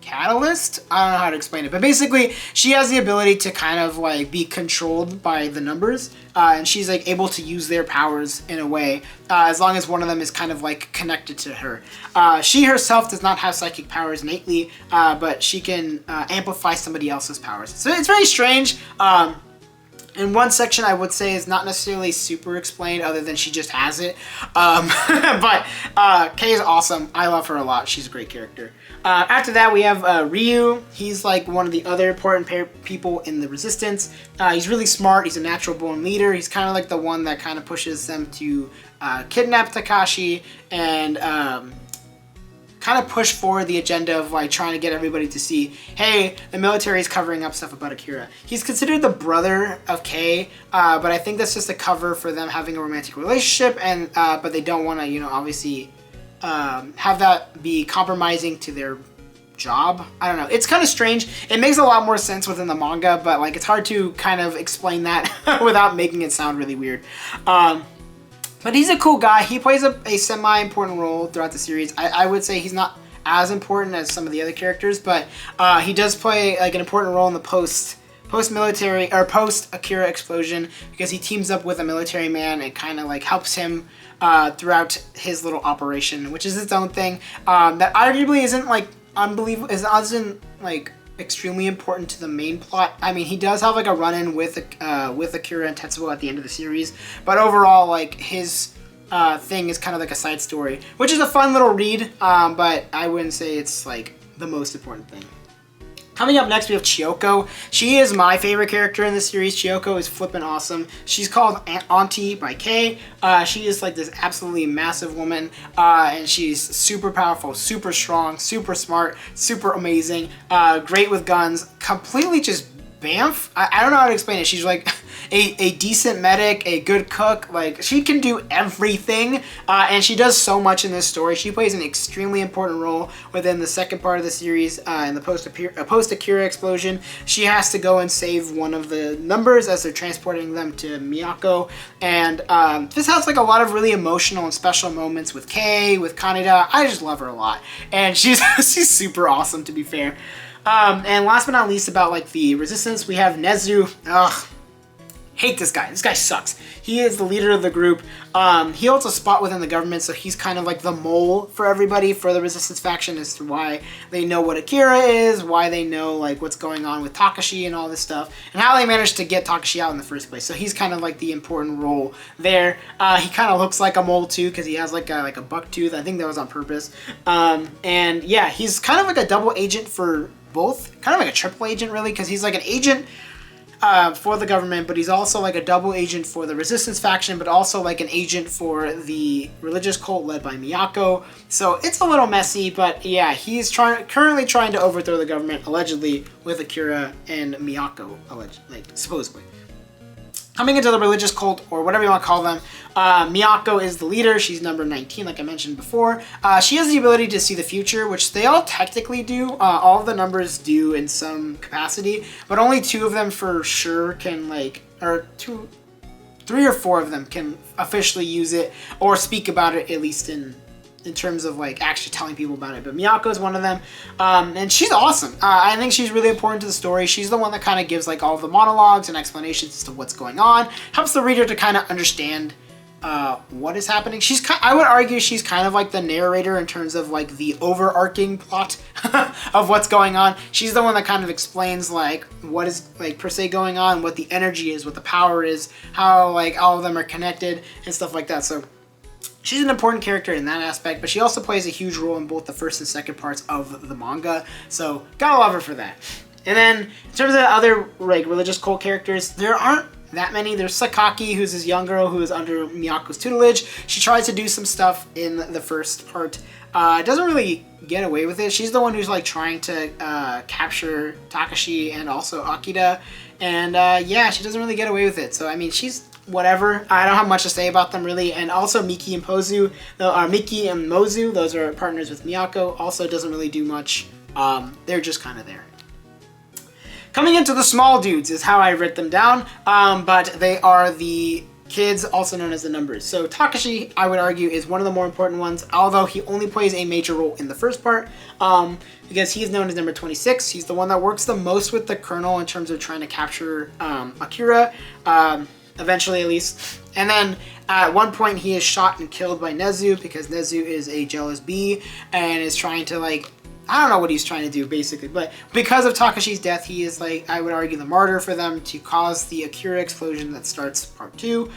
catalyst. I don't know how to explain it, but basically she has the ability to kind of like be controlled by the numbers, and she's like able to use their powers in a way, as long as one of them is kind of like connected to her. She herself does not have psychic powers innately, but she can amplify somebody else's powers. So it's very strange. In one section, I would say is not necessarily super explained, other than she just has it. But Kay is awesome. I love her a lot. She's a great character. After that, we have Ryu. He's like one of the other important people in the Resistance. He's really smart. He's a natural born leader. He's kind of like the one that kind of pushes them to kidnap Takashi and kind of push forward the agenda of like trying to get everybody to see, hey, the military is covering up stuff about Akira. He's considered the brother of Kay, but I think that's just a cover for them having a romantic relationship, and but they don't want to, obviously have that be compromising to their job. I don't know. It's kind of strange. It makes a lot more sense within the manga, but like it's hard to kind of explain that without making it sound really weird. But he's a cool guy. He plays a semi-important role throughout the series. I would say he's not as important as some of the other characters, but he does play like an important role in the post-military or post-Akira explosion, because he teams up with a military man and kind of like helps him throughout his little operation, which is its own thing. That arguably isn't like unbelievable, isn't like extremely important to the main plot. I mean, he does have like a run-in with Akira and Tetsuo at the end of the series, but overall, like his thing is kind of like a side story, which is a fun little read, but I wouldn't say it's like the most important thing. Coming up next, we have Chiyoko. She is my favorite character in this series. Chiyoko is flippin' awesome. She's called Auntie by Kay. She is like this absolutely massive woman, and she's super powerful, super strong, super smart, super amazing, great with guns, completely just Bamf. I don't know how to explain it. She's like a decent medic, a good cook. Like, she can do everything, and she does so much in this story. She plays an extremely important role within the second part of the series in the post-Akira explosion. She has to go and save one of the numbers as they're transporting them to Miyako, and this has like a lot of really emotional and special moments with Kei, with Kaneda. I just love her a lot, and she's she's super awesome, to be fair. And last but not least, about like the resistance, we have Nezu. Ugh, hate this guy. This guy sucks. He is the leader of the group. He holds a spot within the government, so he's kind of like the mole for everybody, for the resistance faction, as to why they know what Akira is, why they know like what's going on with Takashi and all this stuff, and how they managed to get Takashi out in the first place. So he's kind of like the important role there. He kind of looks like a mole too, because he has like a buck tooth. I think that was on purpose. And yeah, he's kind of like a double agent for both, kind of like a triple agent really, because he's like an agent for the government, but he's also like a double agent for the resistance faction, but also like an agent for the religious cult led by Miyako. So it's a little messy, but yeah, he's currently trying to overthrow the government, allegedly, with Akira and Miyako, supposedly. Coming into the religious cult, or whatever you want to call them, Miyako is the leader. She's number 19, like I mentioned before. She has the ability to see the future, which they all technically do. All of the numbers do in some capacity, but only 2 of them for sure can, like, or 3 or 4 of them can officially use it or speak about it, at least in terms of like actually telling people about it. But Miyako is one of them, and she's awesome. I think she's really important to the story. She's the one that kind of gives like all of the monologues and explanations as to what's going on, helps the reader to kind of understand what is happening. I would argue she's kind of like the narrator in terms of like the overarching plot of what's going on. She's the one that kind of explains like what is like per se going on, what the energy is, what the power is, how like all of them are connected and stuff like that. So she's an important character in that aspect, but she also plays a huge role in both the first and second parts of the manga, so gotta love her for that. And then, in terms of the other like religious cult characters, there aren't that many. There's Sakaki, who's this young girl who is under Miyako's tutelage. She tries to do some stuff in the first part. Doesn't really get away with it. She's the one who's like trying to capture Takashi and also Akira, and yeah, she doesn't really get away with it. So I mean, she's whatever. I don't have much to say about them really. And also Miki and Mozu, those are partners with Miyako, also doesn't really do much. They're just kind of there. Coming into the small dudes is how I wrote them down, but they are the kids, also known as the numbers. So Takashi, I would argue, is one of the more important ones, although he only plays a major role in the first part, because he is known as number 26. He's the one that works the most with the colonel in terms of trying to capture Akira, eventually at least. And then at one point he is shot and killed by Nezu, because Nezu is a jealous bee and is trying to like, I don't know what he's trying to do basically, but because of Takashi's death, he is like, I would argue, the martyr for them to cause the Akira explosion that starts part 2.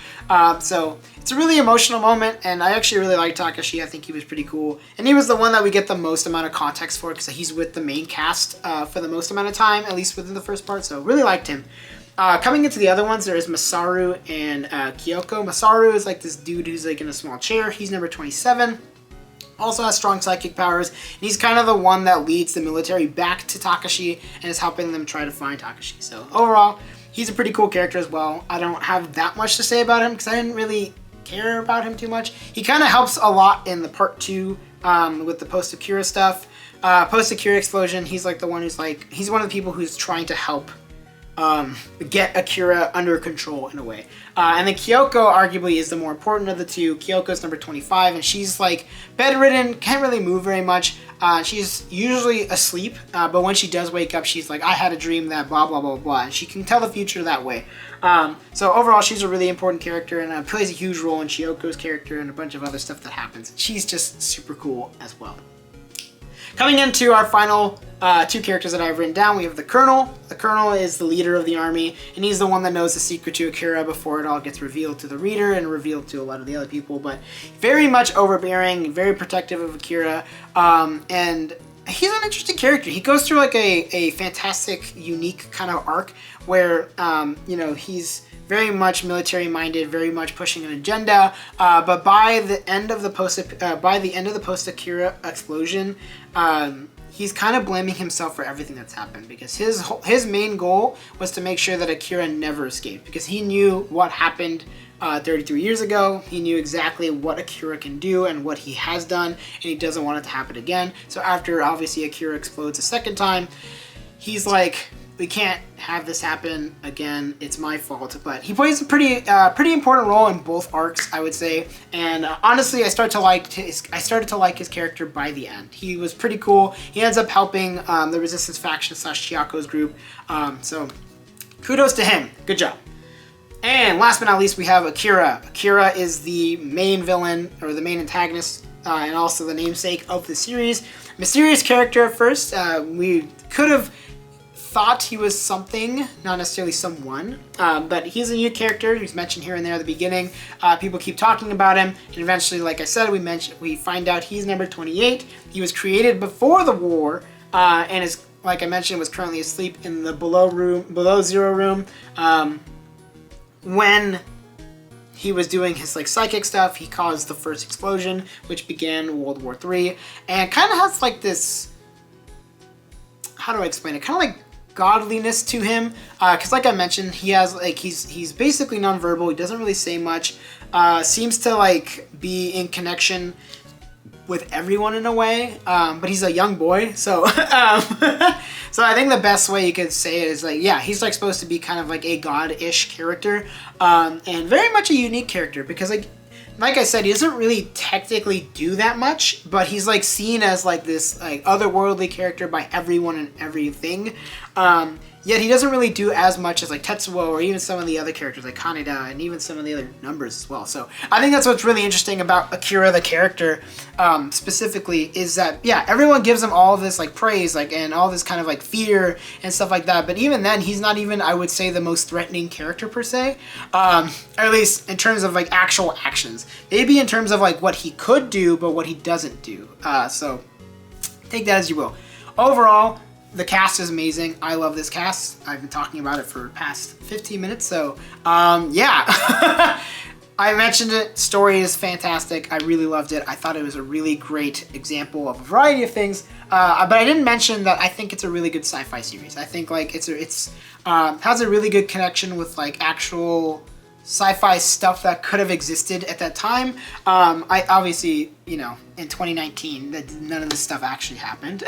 So it's a really emotional moment, and I actually really like Takashi. I think he was pretty cool, and he was the one that we get the most amount of context for, because he's with the main cast for the most amount of time, at least within the first part, so really liked him. Coming into the other ones, there is Masaru and Kyoko. Masaru is like this dude who's like in a small chair. He's number 27. Also has strong psychic powers. And he's kind of the one that leads the military back to Takashi and is helping them try to find Takashi. So overall, he's a pretty cool character as well. I don't have that much to say about him because I didn't really care about him too much. He kind of helps a lot in the part 2 with the post-Akira stuff. Post-Akira explosion, he's like the one who's like, he's one of the people who's trying to help get Akira under control in a way. And then Kyoko arguably is the more important of the two. Kyoko's number 25, and she's like bedridden, can't really move very much. She's usually asleep, but when she does wake up, she's like, I had a dream that blah, blah, blah, blah. And she can tell the future that way. So overall, she's a really important character, and plays a huge role in Chiyoko's character and a bunch of other stuff that happens. She's just super cool as well. Coming into our final 2 characters that I've written down, we have the Colonel. The Colonel is the leader of the army, and he's the one that knows the secret to Akira before it all gets revealed to the reader and revealed to a lot of the other people, but very much overbearing, very protective of Akira, and he's an interesting character. He goes through like a fantastic, unique kind of arc where, you know, he's very much military-minded, very much pushing an agenda. But by the end of the post-Akira explosion, he's kind of blaming himself for everything that's happened, because his main goal was to make sure that Akira never escaped, because he knew what happened 33 years ago. He knew exactly what Akira can do and what he has done, and he doesn't want it to happen again. So after, obviously, Akira explodes a second time, he's like, we can't have this happen again. It's my fault. But he plays a pretty important role in both arcs, I would say. And honestly, I started to like his character by the end. He was pretty cool. He ends up helping the Resistance faction / Chiako's group. So kudos to him. Good job. And last but not least, we have Akira. Akira is the main villain, or the main antagonist, and also the namesake of the series. Mysterious character at first. We could have thought he was something, not necessarily someone, but he's a new character. He's mentioned here and there at the beginning. People keep talking about him, and eventually, like I said, we find out he's number 28. He was created before the war, and is, like I mentioned, was currently asleep in the below zero room. When he was doing his like psychic stuff, he caused the first explosion, which began World War III, and kind of has like this, how do I explain it? Kind of like godliness to him, because like I mentioned, he has like he's basically nonverbal. He doesn't really say much. Seems to like be in connection with everyone in a way, but he's a young boy, so so I think the best way you could say it is like, yeah, he's like supposed to be kind of like a god-ish character, and very much a unique character, because like I said, he doesn't really technically do that much, but he's like seen as like this like otherworldly character by everyone and everything. Yet he doesn't really do as much as like Tetsuo or even some of the other characters like Kaneda and even some of the other numbers as well. So I think that's what's really interesting about Akira the character, specifically, is that, yeah, everyone gives him all this like praise, like, and all this kind of like fear and stuff like that. But even then, he's not even, I would say, the most threatening character per se, or at least in terms of like actual actions. Maybe in terms of like what he could do, but what he doesn't do. So take that as you will. Overall, the cast is amazing. I love this cast. I've been talking about it for the past 15 minutes, so yeah. I mentioned it. Story is fantastic. I really loved it. I thought it was a really great example of a variety of things, but I didn't mention that I think it's a really good sci-fi series. I think like it's has a really good connection with like actual sci-fi stuff that could have existed at that time. I obviously, you know, in 2019, none of this stuff actually happened.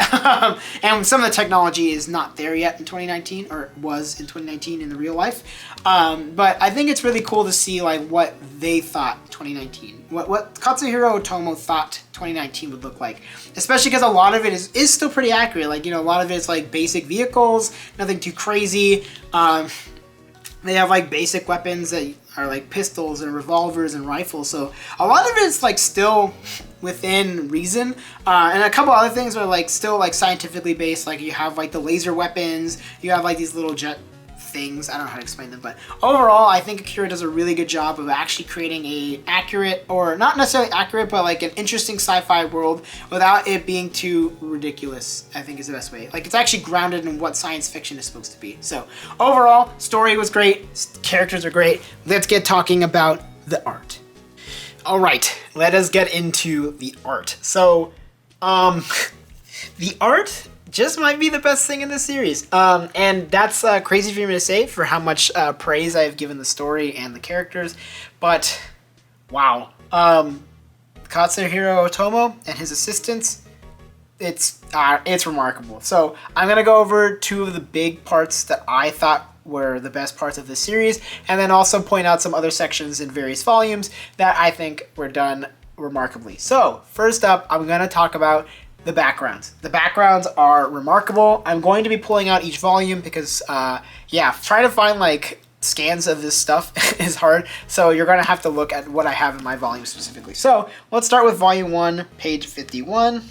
And some of the technology is not there yet in 2019, or was in 2019 in the real life. But I think it's really cool to see like what they thought 2019, what Katsuhiro Otomo thought 2019 would look like. Especially because a lot of it is still pretty accurate. Like, you know, a lot of it's like basic vehicles, nothing too crazy. They have like basic weapons that are like pistols and revolvers and rifles, so a lot of it's like still within reason, and a couple other things are like still like scientifically based. Like you have like the laser weapons, you have like these little jet things. I don't know how to explain them, but overall I think Akira does a really good job of actually creating a accurate, or not necessarily accurate, but like an interesting sci-fi world without it being too ridiculous, I think is the best way. Like it's actually grounded in what science fiction is supposed to be. So overall, story was great, characters are great. Let's get talking about the art. All right, let us get into the art. So the art just might be the best thing in the series. And that's crazy for me to say for how much praise I've given the story and the characters. But, wow. Katsuhiro Otomo and his assistants, it's remarkable. So I'm going to go over two of the big parts that I thought were the best parts of the series, and then also point out some other sections in various volumes that I think were done remarkably. So first up, I'm going to talk about the backgrounds. The backgrounds are remarkable. I'm going to be pulling out each volume because, yeah, trying to find like scans of this stuff is hard. So you're going to have to look at what I have in my volume specifically. So let's start with volume 1, page 51.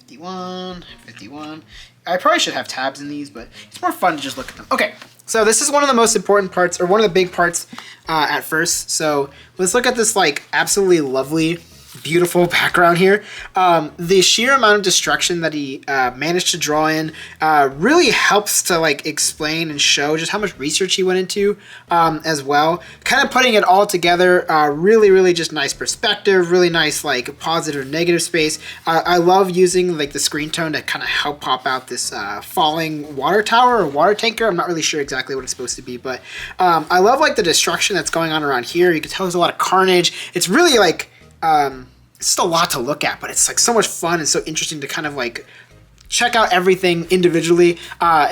51. I probably should have tabs in these, but it's more fun to just look at them. Okay, so this is one of the most important parts, or one of the big parts at first. So let's look at this like absolutely lovely beautiful background here. The sheer amount of destruction that he managed to draw in really helps to like explain and show just how much research he went into as well. Kind of putting it all together, really just nice perspective, really nice like positive and negative space. I love using like the screen tone to kind of help pop out this falling water tower or water tanker. I'm not really sure exactly what it's supposed to be, but I love like the destruction that's going on around here. You can tell there's a lot of carnage. It's really like it's just a lot to look at, but it's like so much fun and so interesting to kind of like check out everything individually.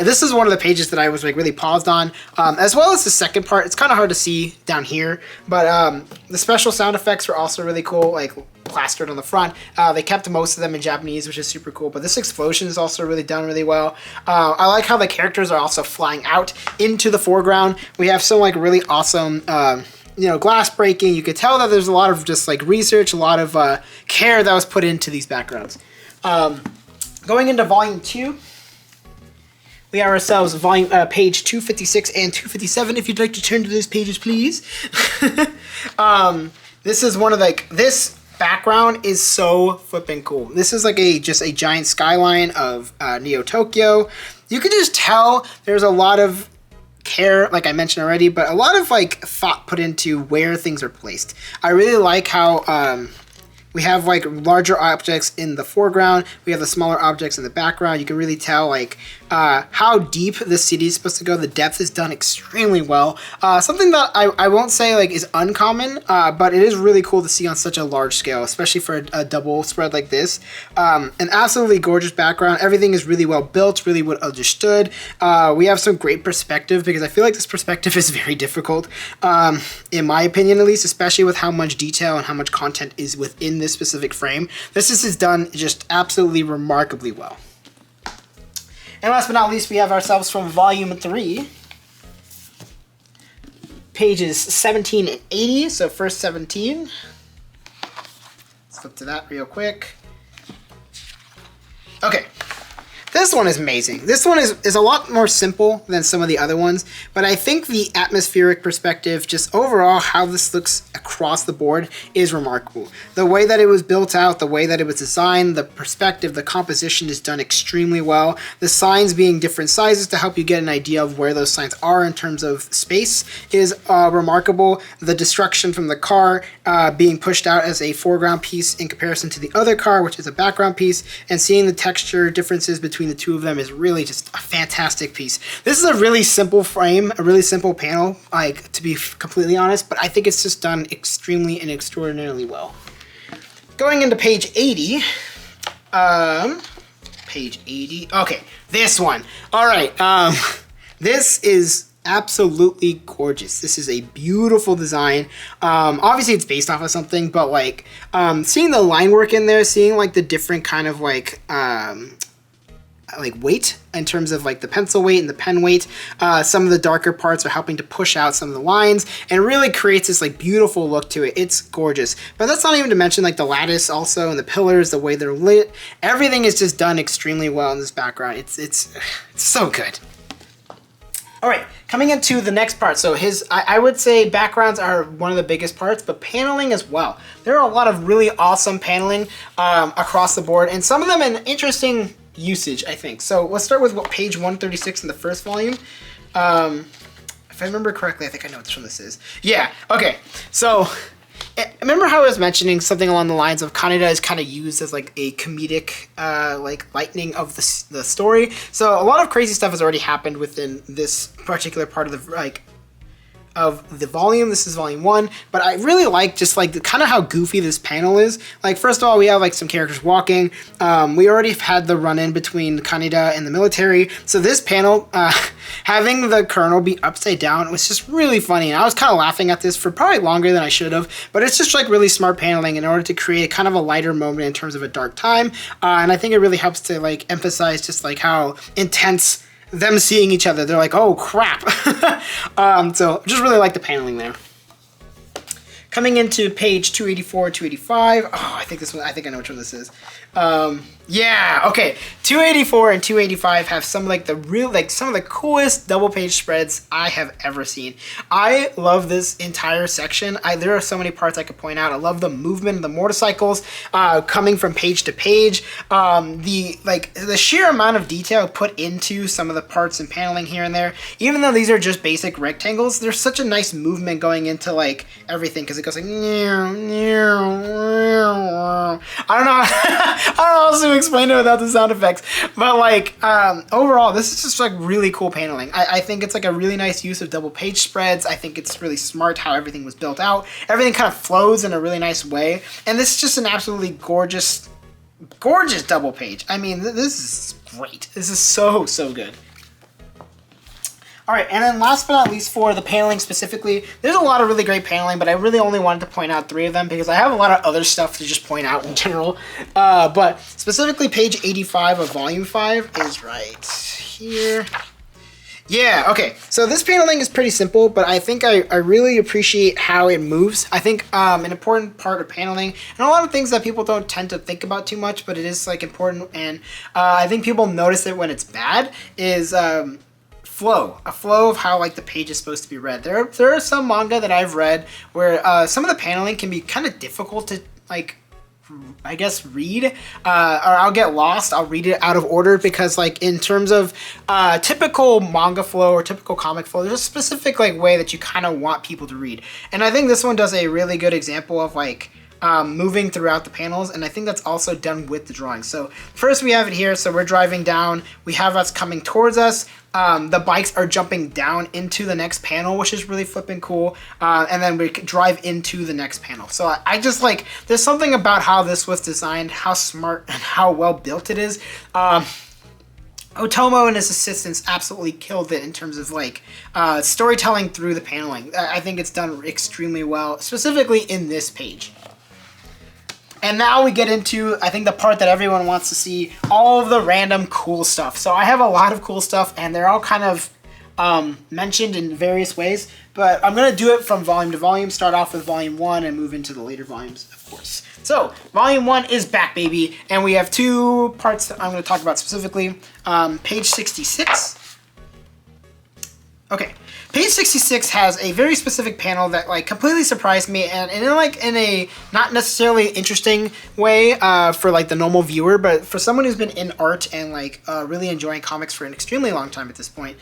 This is one of the pages that I was like really paused on, as well as the second part. It's kind of hard to see down here, but the special sound effects were also really cool, like plastered on the front. They kept most of them in Japanese, which is super cool, but this explosion is also really done really well. I like how the characters are also flying out into the foreground. We have some like really awesome glass breaking. You could tell that there's a lot of just like research, a lot of care that was put into these backgrounds. Going into volume 2, we have ourselves volume page 256 and 257. If you'd like to turn to those pages, please. This is one of like this background is so flipping cool. This is like just a giant skyline of Neo Tokyo. You can just tell there's a lot of care, like I mentioned already, but a lot of like thought put into where things are placed. I really like how we have like larger objects in the foreground. We have the smaller objects in the background. You can really tell like how deep this city is supposed to go. The depth is done extremely well. Something that I won't say like is uncommon, but it is really cool to see on such a large scale, especially for a double spread like this. An absolutely gorgeous background. Everything is really well built, really well understood. We have some great perspective because I feel like this perspective is very difficult, in my opinion at least, especially with how much detail and how much content is within this specific frame. This is done just absolutely remarkably well. And last but not least, we have ourselves from volume 3, pages 17 and 80. So first 17. Let's flip to that real quick. Okay. This one is amazing. This one is a lot more simple than some of the other ones, but I think the atmospheric perspective, just overall how this looks across the board, is remarkable. The way that it was built out, the way that it was designed, the perspective, the composition is done extremely well. The signs being different sizes to help you get an idea of where those signs are in terms of space is remarkable. The destruction from the car being pushed out as a foreground piece in comparison to the other car, which is a background piece, and seeing the texture differences between the two of them is really just a fantastic piece. This is a really simple frame, a really simple panel, like, to be completely honest, but I think it's just done extremely and extraordinarily well. Going into page 80, okay, this one. All right, this is absolutely gorgeous. This is a beautiful design. Obviously it's based off of something, but like seeing the line work in there, seeing like the different kind of like weight in terms of like the pencil weight and the pen weight. Some of the darker parts are helping to push out some of the lines and really creates this like beautiful look to it. It's gorgeous. But that's not even to mention like the lattice also and the pillars, the way they're lit. Everything is just done extremely well in this background. It's so good. All right, coming into the next part. So I would say backgrounds are one of the biggest parts, but paneling as well. There are a lot of really awesome paneling across the board, and some of them in interesting usage, I think. So let's start with page 136 in the first volume. If I remember correctly, I think I know which one this is. Yeah, okay. So remember how I was mentioning something along the lines of Kaneda is kind of used as like a comedic like lightning of the story. So a lot of crazy stuff has already happened within this particular part of the volume. This is volume 1, but I really like just like kind of how goofy this panel is. Like, first of all, we have like some characters walking. We already had the run-in between Kaneda and the military. So this panel, having the colonel be upside down was just really funny. And I was kind of laughing at this for probably longer than I should have, but it's just like really smart paneling in order to create kind of a lighter moment in terms of a dark time. And I think it really helps to like emphasize just like how intense them seeing each other. They're like, oh crap. So just really like the paneling there. Coming into page 284, 285. Oh, I think I know which one this is. Yeah, okay. 284 and 285 have some like some of the coolest double page spreads I have ever seen. I love this entire section. There are so many parts I could point out. I love the movement of the motorcycles coming from page to page. The sheer amount of detail put into some of the parts and paneling here and there. Even though these are just basic rectangles, there's such a nice movement going into like everything because it goes like I don't know how else to explain it without the sound effects, but like overall this is just like really cool paneling. I think it's like a really nice use of double page spreads. I think it's really smart how everything was built out. Everything kind of flows in a really nice way, and this is just an absolutely gorgeous double page. I mean, this is great. This is so good. All right, and then last but not least for the paneling specifically, there's a lot of really great paneling, but I really only wanted to point out 3 of them because I have a lot of other stuff to just point out in general. But specifically page 85 of volume 5 is right here. Yeah, okay, so this paneling is pretty simple, but I think I really appreciate how it moves. I think an important part of paneling, and a lot of things that people don't tend to think about too much, but it is like important, and I think people notice it when it's bad, is a flow of how like the page is supposed to be read. There are some manga that I've read where some of the paneling can be kind of difficult to like, I guess, read, or I'll get lost. I'll read it out of order because like in terms of typical manga flow or typical comic flow, there's a specific like way that you kind of want people to read. And I think this one does a really good example of like moving throughout the panels, and I think that's also done with the drawing. So first we have it here, so we're driving down, we have us coming towards us, the bikes are jumping down into the next panel, which is really flipping cool, and then we drive into the next panel. So I just like, there's something about how this was designed, how smart and how well built it is. Otomo and his assistants absolutely killed it in terms of like storytelling through the paneling. I think it's done extremely well, specifically in this page. And now we get into, I think, the part that everyone wants to see, all of the random cool stuff. So I have a lot of cool stuff, and they're all kind of mentioned in various ways, but I'm going to do it from volume to volume, start off with volume 1 and move into the later volumes, of course. So volume 1 is back, baby, and we have 2 parts that I'm going to talk about specifically. Page 66. Okay. Page 66 has a very specific panel that like completely surprised me, and in a not necessarily interesting way for like the normal viewer, but for someone who's been in art and like really enjoying comics for an extremely long time at this point,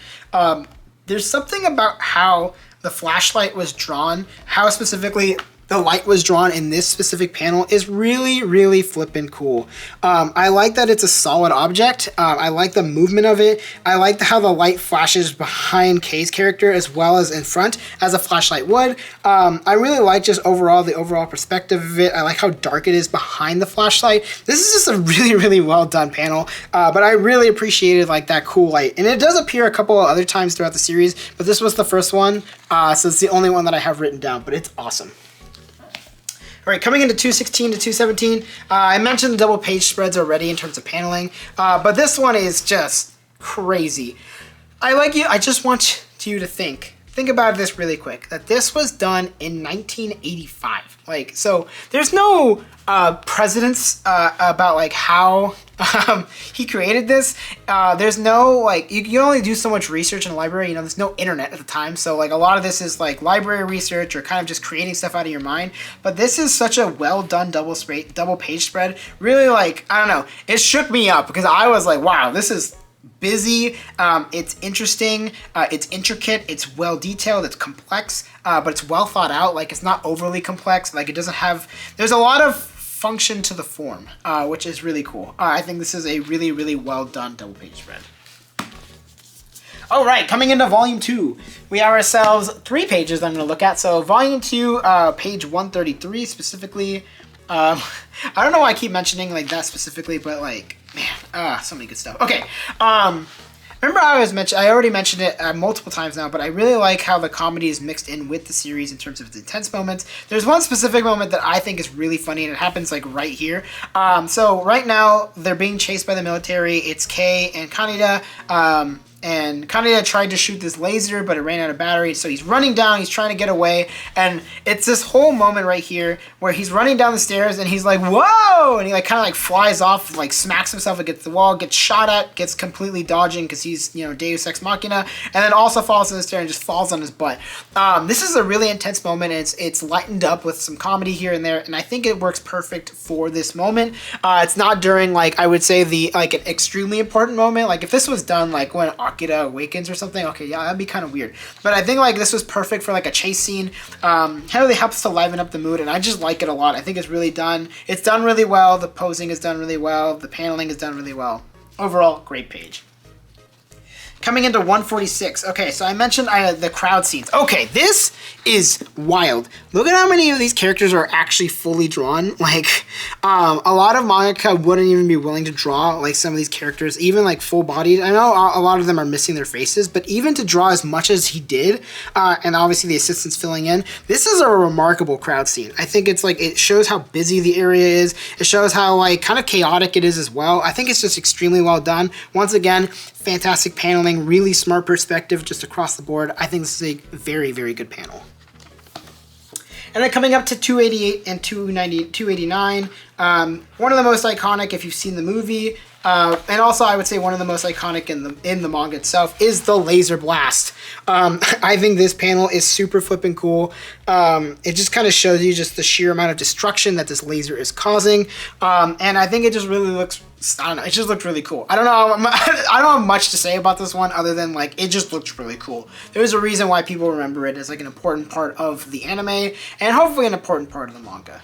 there's something about how the flashlight was drawn, how specifically the light was drawn in this specific panel is really flippin' cool. I like that it's a solid object. I like the movement of it. I like how the light flashes behind Kei's character as well as in front, as a flashlight would. I really like just the overall perspective of it. I like how dark it is behind the flashlight. This is just a really well done panel, but I really appreciated like that cool light. And it does appear a couple of other times throughout the series, but this was the first one, so it's the only one that I have written down, but it's awesome. All right, coming into 216 to 217, I mentioned the double page spreads already in terms of paneling, but this one is just crazy. I just want you to think about this really quick, that this was done in 1985. Like, so there's no precedence about like how he created this. There's no like, you can only do so much research in a library, there's no internet at the time, so like a lot of this is like library research or kind of just creating stuff out of your mind. But this is such a well done double page spread. Really, like, I don't know, it shook me up because I was like, wow, this is busy, it's interesting, it's intricate, it's well detailed, it's complex, but it's well thought out. Like, it's not overly complex, like it doesn't have, there's a lot of function to the form, which is really cool. I think this is a really well done double page spread. All right, coming into volume 2, we have ourselves 3 pages I'm going to look at. So volume 2, page 133 specifically. I don't know why I keep mentioning like that specifically, but like, man, so many good stuff. Okay, remember I already mentioned it multiple times now, but I really like how the comedy is mixed in with the series in terms of its intense moments. There's one specific moment that I think is really funny, and it happens like right here. So right now, they're being chased by the military. It's Kei and Kaneda, and Kaneda tried to shoot this laser, but it ran out of battery. So he's running down, he's trying to get away, and it's this whole moment right here where he's running down the stairs and he's like, whoa! And he like kind of like flies off, like smacks himself against the wall, gets shot at, gets completely dodging because he's, you know, Deus Ex Machina, and then also falls in the stair and just falls on his butt. This is a really intense moment, and it's lightened up with some comedy here and there, and I think it works perfect for this moment. It's not during, like, I would say an extremely important moment. Like if this was done like when Akira awakens or something, okay, yeah, that'd be kind of weird. But I think like this was perfect for like a chase scene. It really helps to liven up the mood, and I just like it a lot. I think it's really done. It's done really well. The posing is done really well. The paneling is done really well. Overall, great page. Coming into 146. Okay, so I mentioned the crowd scenes. Okay, this is wild. Look at how many of these characters are actually fully drawn. Like, a lot of mangaka wouldn't even be willing to draw like some of these characters, even like full-bodied. I know a lot of them are missing their faces, but even to draw as much as he did, and obviously the assistants filling in, this is a remarkable crowd scene. I think it's like, it shows how busy the area is. It shows how like kind of chaotic it is as well. I think it's just extremely well done. Once again, fantastic paneling, really smart perspective just across the board. I think this is a very, very good panel. And then coming up to 288 and 289, one of the most iconic if you've seen the movie, and also I would say one of the most iconic in the manga itself is the laser blast. I think this panel is super flippin' cool. It just kind of shows you just the sheer amount of destruction that this laser is causing, and I think it just really looks, I don't know, it just looked really cool. I don't have much to say about this one other than like it just looks really cool. There's a reason why people remember it as like an important part of the anime and hopefully an important part of the manga.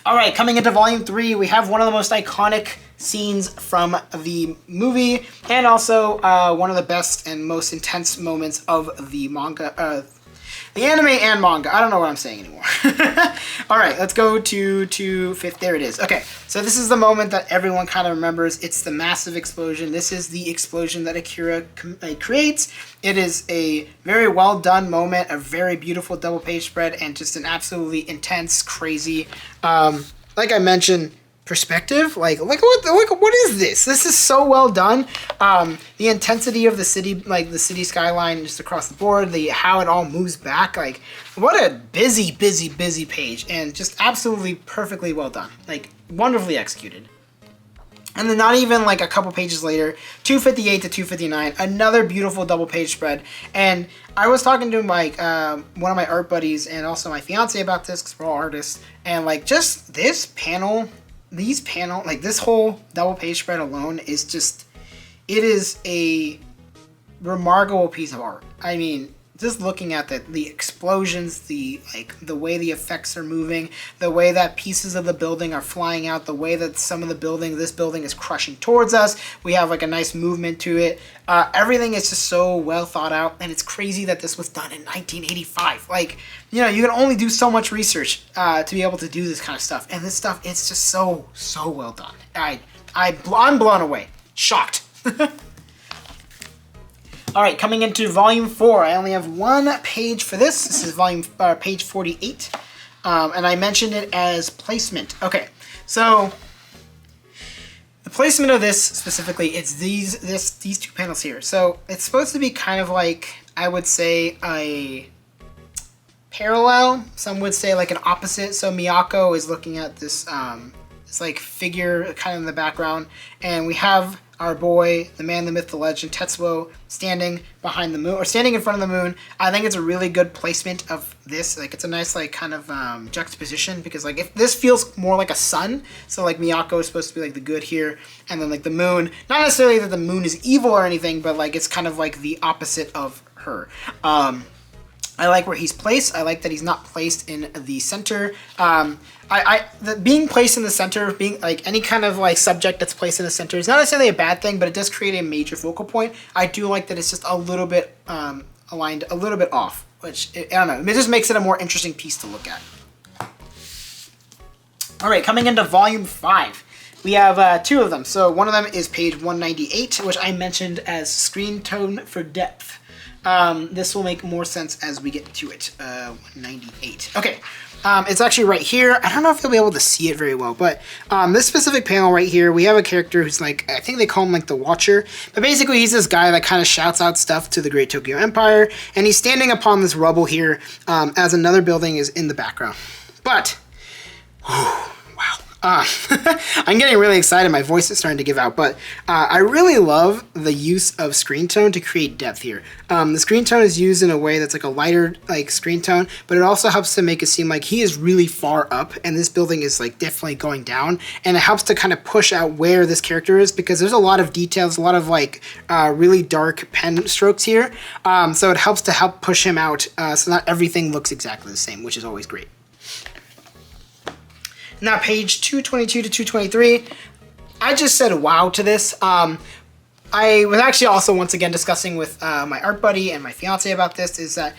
All right, coming into volume 3, we have one of the most iconic scenes from the movie and also one of the best and most intense moments of the manga, the anime and manga. I don't know what I'm saying anymore. All right, let's go to fifth. There it is. Okay, so this is the moment that everyone kind of remembers. It's the massive explosion. This is the explosion that Akira creates. It is a very well done moment, a very beautiful double page spread, and just an absolutely intense, crazy, like I mentioned, perspective. Like what is this? This is so well done. The intensity of the city, like the city skyline just across the board, how it all moves back, like what a busy page, and just absolutely perfectly well done, like wonderfully executed. And then not even like a couple pages later, 258 to 259, another beautiful double page spread. And I was talking to my one of my art buddies and also my fiance about this because we're all artists, and like just this panel, like this whole double page spread alone is just, it is a remarkable piece of art. I mean, just looking at the explosions, the way the effects are moving, the way that pieces of the building are flying out, the way that this building is crushing towards us. We have like a nice movement to it. Everything is just so well thought out, and it's crazy that this was done in 1985. Like, you know, you can only do so much research to be able to do this kind of stuff, and this stuff, it's just so well done. I'm blown away, shocked. All right, coming into volume 4, I only have one page for this. This is page 48, and I mentioned it as placement. Okay, so the placement of this specifically, it's these two panels here. So it's supposed to be kind of like, I would say, a parallel. Some would say like an opposite. So Miyako is looking at this like figure kind of in the background, and we have our boy, the man, the myth, the legend, Tetsuo, standing behind the moon, or standing in front of the moon. I think it's a really good placement of this. Like, it's a nice, like, kind of juxtaposition, because, like, if this feels more like a sun, so, like, Miyako is supposed to be, like, the good here, and then, like, the moon, not necessarily that the moon is evil or anything, but, like, it's kind of, like, the opposite of her. I like where he's placed. I like that he's not placed in the center. Being placed in the center, being like any kind of like subject that's placed in the center is not necessarily a bad thing, but it does create a major focal point. I do like that it's just a little bit aligned, a little bit off, which, I don't know, it just makes it a more interesting piece to look at. All right, coming into volume 5. We have two of them. So one of them is page 198, which I mentioned as screen tone for depth. This will make more sense as we get to it. 198. Okay. It's actually right here. I don't know if you'll be able to see it very well, but this specific panel right here, we have a character who's like, I think they call him like the Watcher, but basically he's this guy that kind of shouts out stuff to the Great Tokyo Empire, and he's standing upon this rubble here as another building is in the background. But, wow. I'm getting really excited. My voice is starting to give out, but I really love the use of screen tone to create depth here. The screen tone is used in a way that's like a lighter like screen tone, but it also helps to make it seem like he is really far up and this building is like definitely going down, and it helps to kind of push out where this character is because there's a lot of details, a lot of like really dark pen strokes here, so it helps to help push him out so not everything looks exactly the same, which is always great. Now, page 222 to 223, I just said wow to this. I was actually also once again discussing with my art buddy and my fiance about this, is that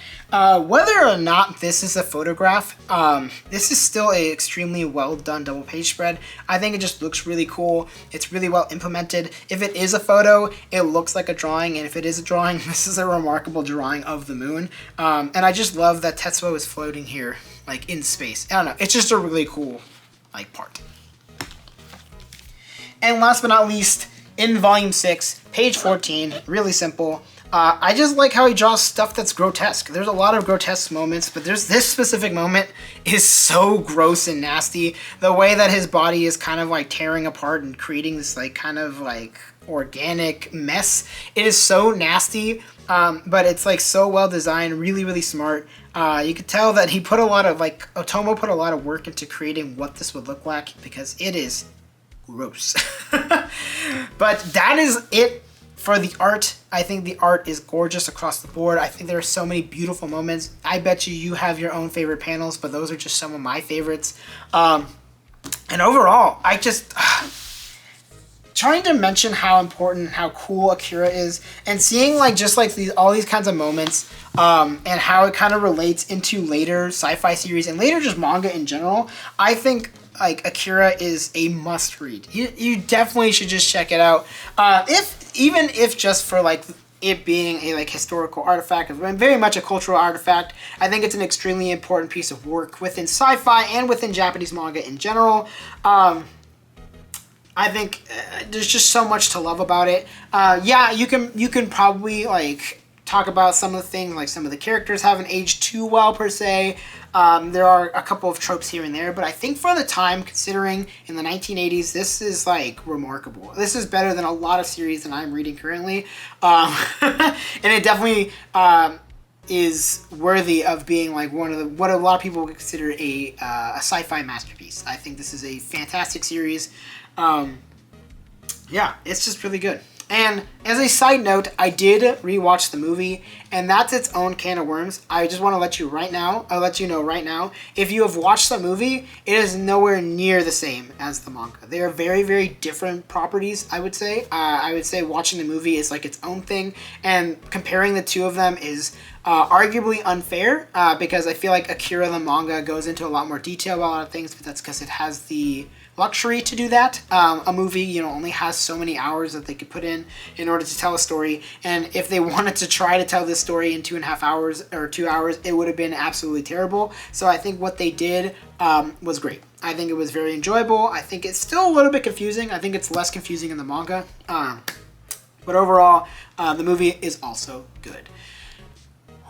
whether or not this is a photograph, this is still a extremely well done double page spread. I think it just looks really cool. It's really well implemented. If it is a photo, it looks like a drawing, and if it is a drawing, this is a remarkable drawing of the moon. And I just love that Tetsuo is floating here, like in space. I don't know, it's just a really cool like part. And last but not least, in volume 6, page 14, really simple. I just like how he draws stuff that's grotesque. There's a lot of grotesque moments, but there's this specific moment is so gross and nasty. The way that his body is kind of like tearing apart and creating this like kind of like organic mess. It is so nasty, but it's like so well designed, really, really smart. You could tell that he put a lot of like, Otomo put a lot of work into creating what this would look like because it is gross. But that is it for the art. I think the art is gorgeous across the board. I think there are so many beautiful moments. I bet you have your own favorite panels, but those are just some of my favorites. And overall, I just... trying to mention how important, how cool Akira is, and seeing like just like all these kinds of moments, and how it kind of relates into later sci-fi series and later just manga in general. I think like Akira is a must read. You definitely should just check it out. Even if just for like it being a like historical artifact, very much a cultural artifact, I think it's an extremely important piece of work within sci-fi and within Japanese manga in general. I think there's just so much to love about it. Yeah, you can probably like talk about some of the things, like some of the characters haven't aged too well per se. There are a couple of tropes here and there, but I think for the time, considering in the 1980s, this is like remarkable. This is better than a lot of series that I'm reading currently, and it definitely is worthy of being like one of the, what a lot of people would consider a sci-fi masterpiece. I think this is a fantastic series. Yeah, it's just really good. And as a side note, I did rewatch the movie, and that's its own can of worms. I just want to let you know right now, if you have watched the movie, it is nowhere near the same as the manga. They are very, very different properties, I would say. I would say watching the movie is like its own thing, and comparing the two of them is arguably unfair, because I feel like Akira the manga goes into a lot more detail about a lot of things, but that's because it has the luxury to do that. A movie, only has so many hours that they could put in order to tell a story, and if they wanted to try to tell this story in 2.5 hours or 2 hours, it would have been absolutely terrible. So I think what they did was great. I think it was very enjoyable. I think it's still a little bit confusing. I think it's less confusing in the manga, but overall, the movie is also good.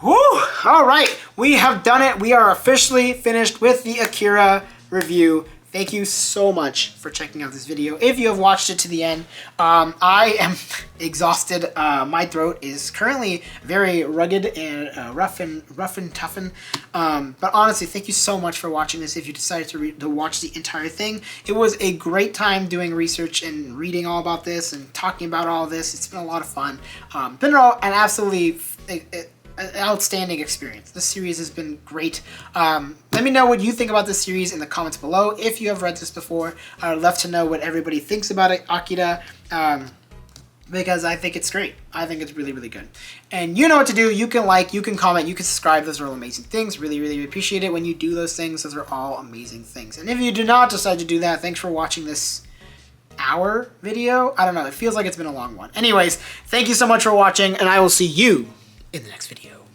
Whew! All right, we have done it. We are officially finished with the Akira review. Thank you so much for checking out this video. If you have watched it to the end, I am exhausted. My throat is currently very rugged and rough and toughen. But honestly, thank you so much for watching this. If you decided to watch the entire thing, it was a great time doing research and reading all about this and talking about all this. It's been a lot of fun. Been an absolutely an outstanding experience. This series has been great. Let me know what you think about this series in the comments below. If you have read this before, I would love to know what everybody thinks about it, Akira, because I think it's great. I think it's really, really good. And you know what to do. You can like, you can comment, you can subscribe. Those are all amazing things. Really, really appreciate it when you do those things. Those are all amazing things. And if you do not decide to do that, thanks for watching this hour video. I don't know. It feels like it's been a long one. Anyways, thank you so much for watching, and I will see you in the next video.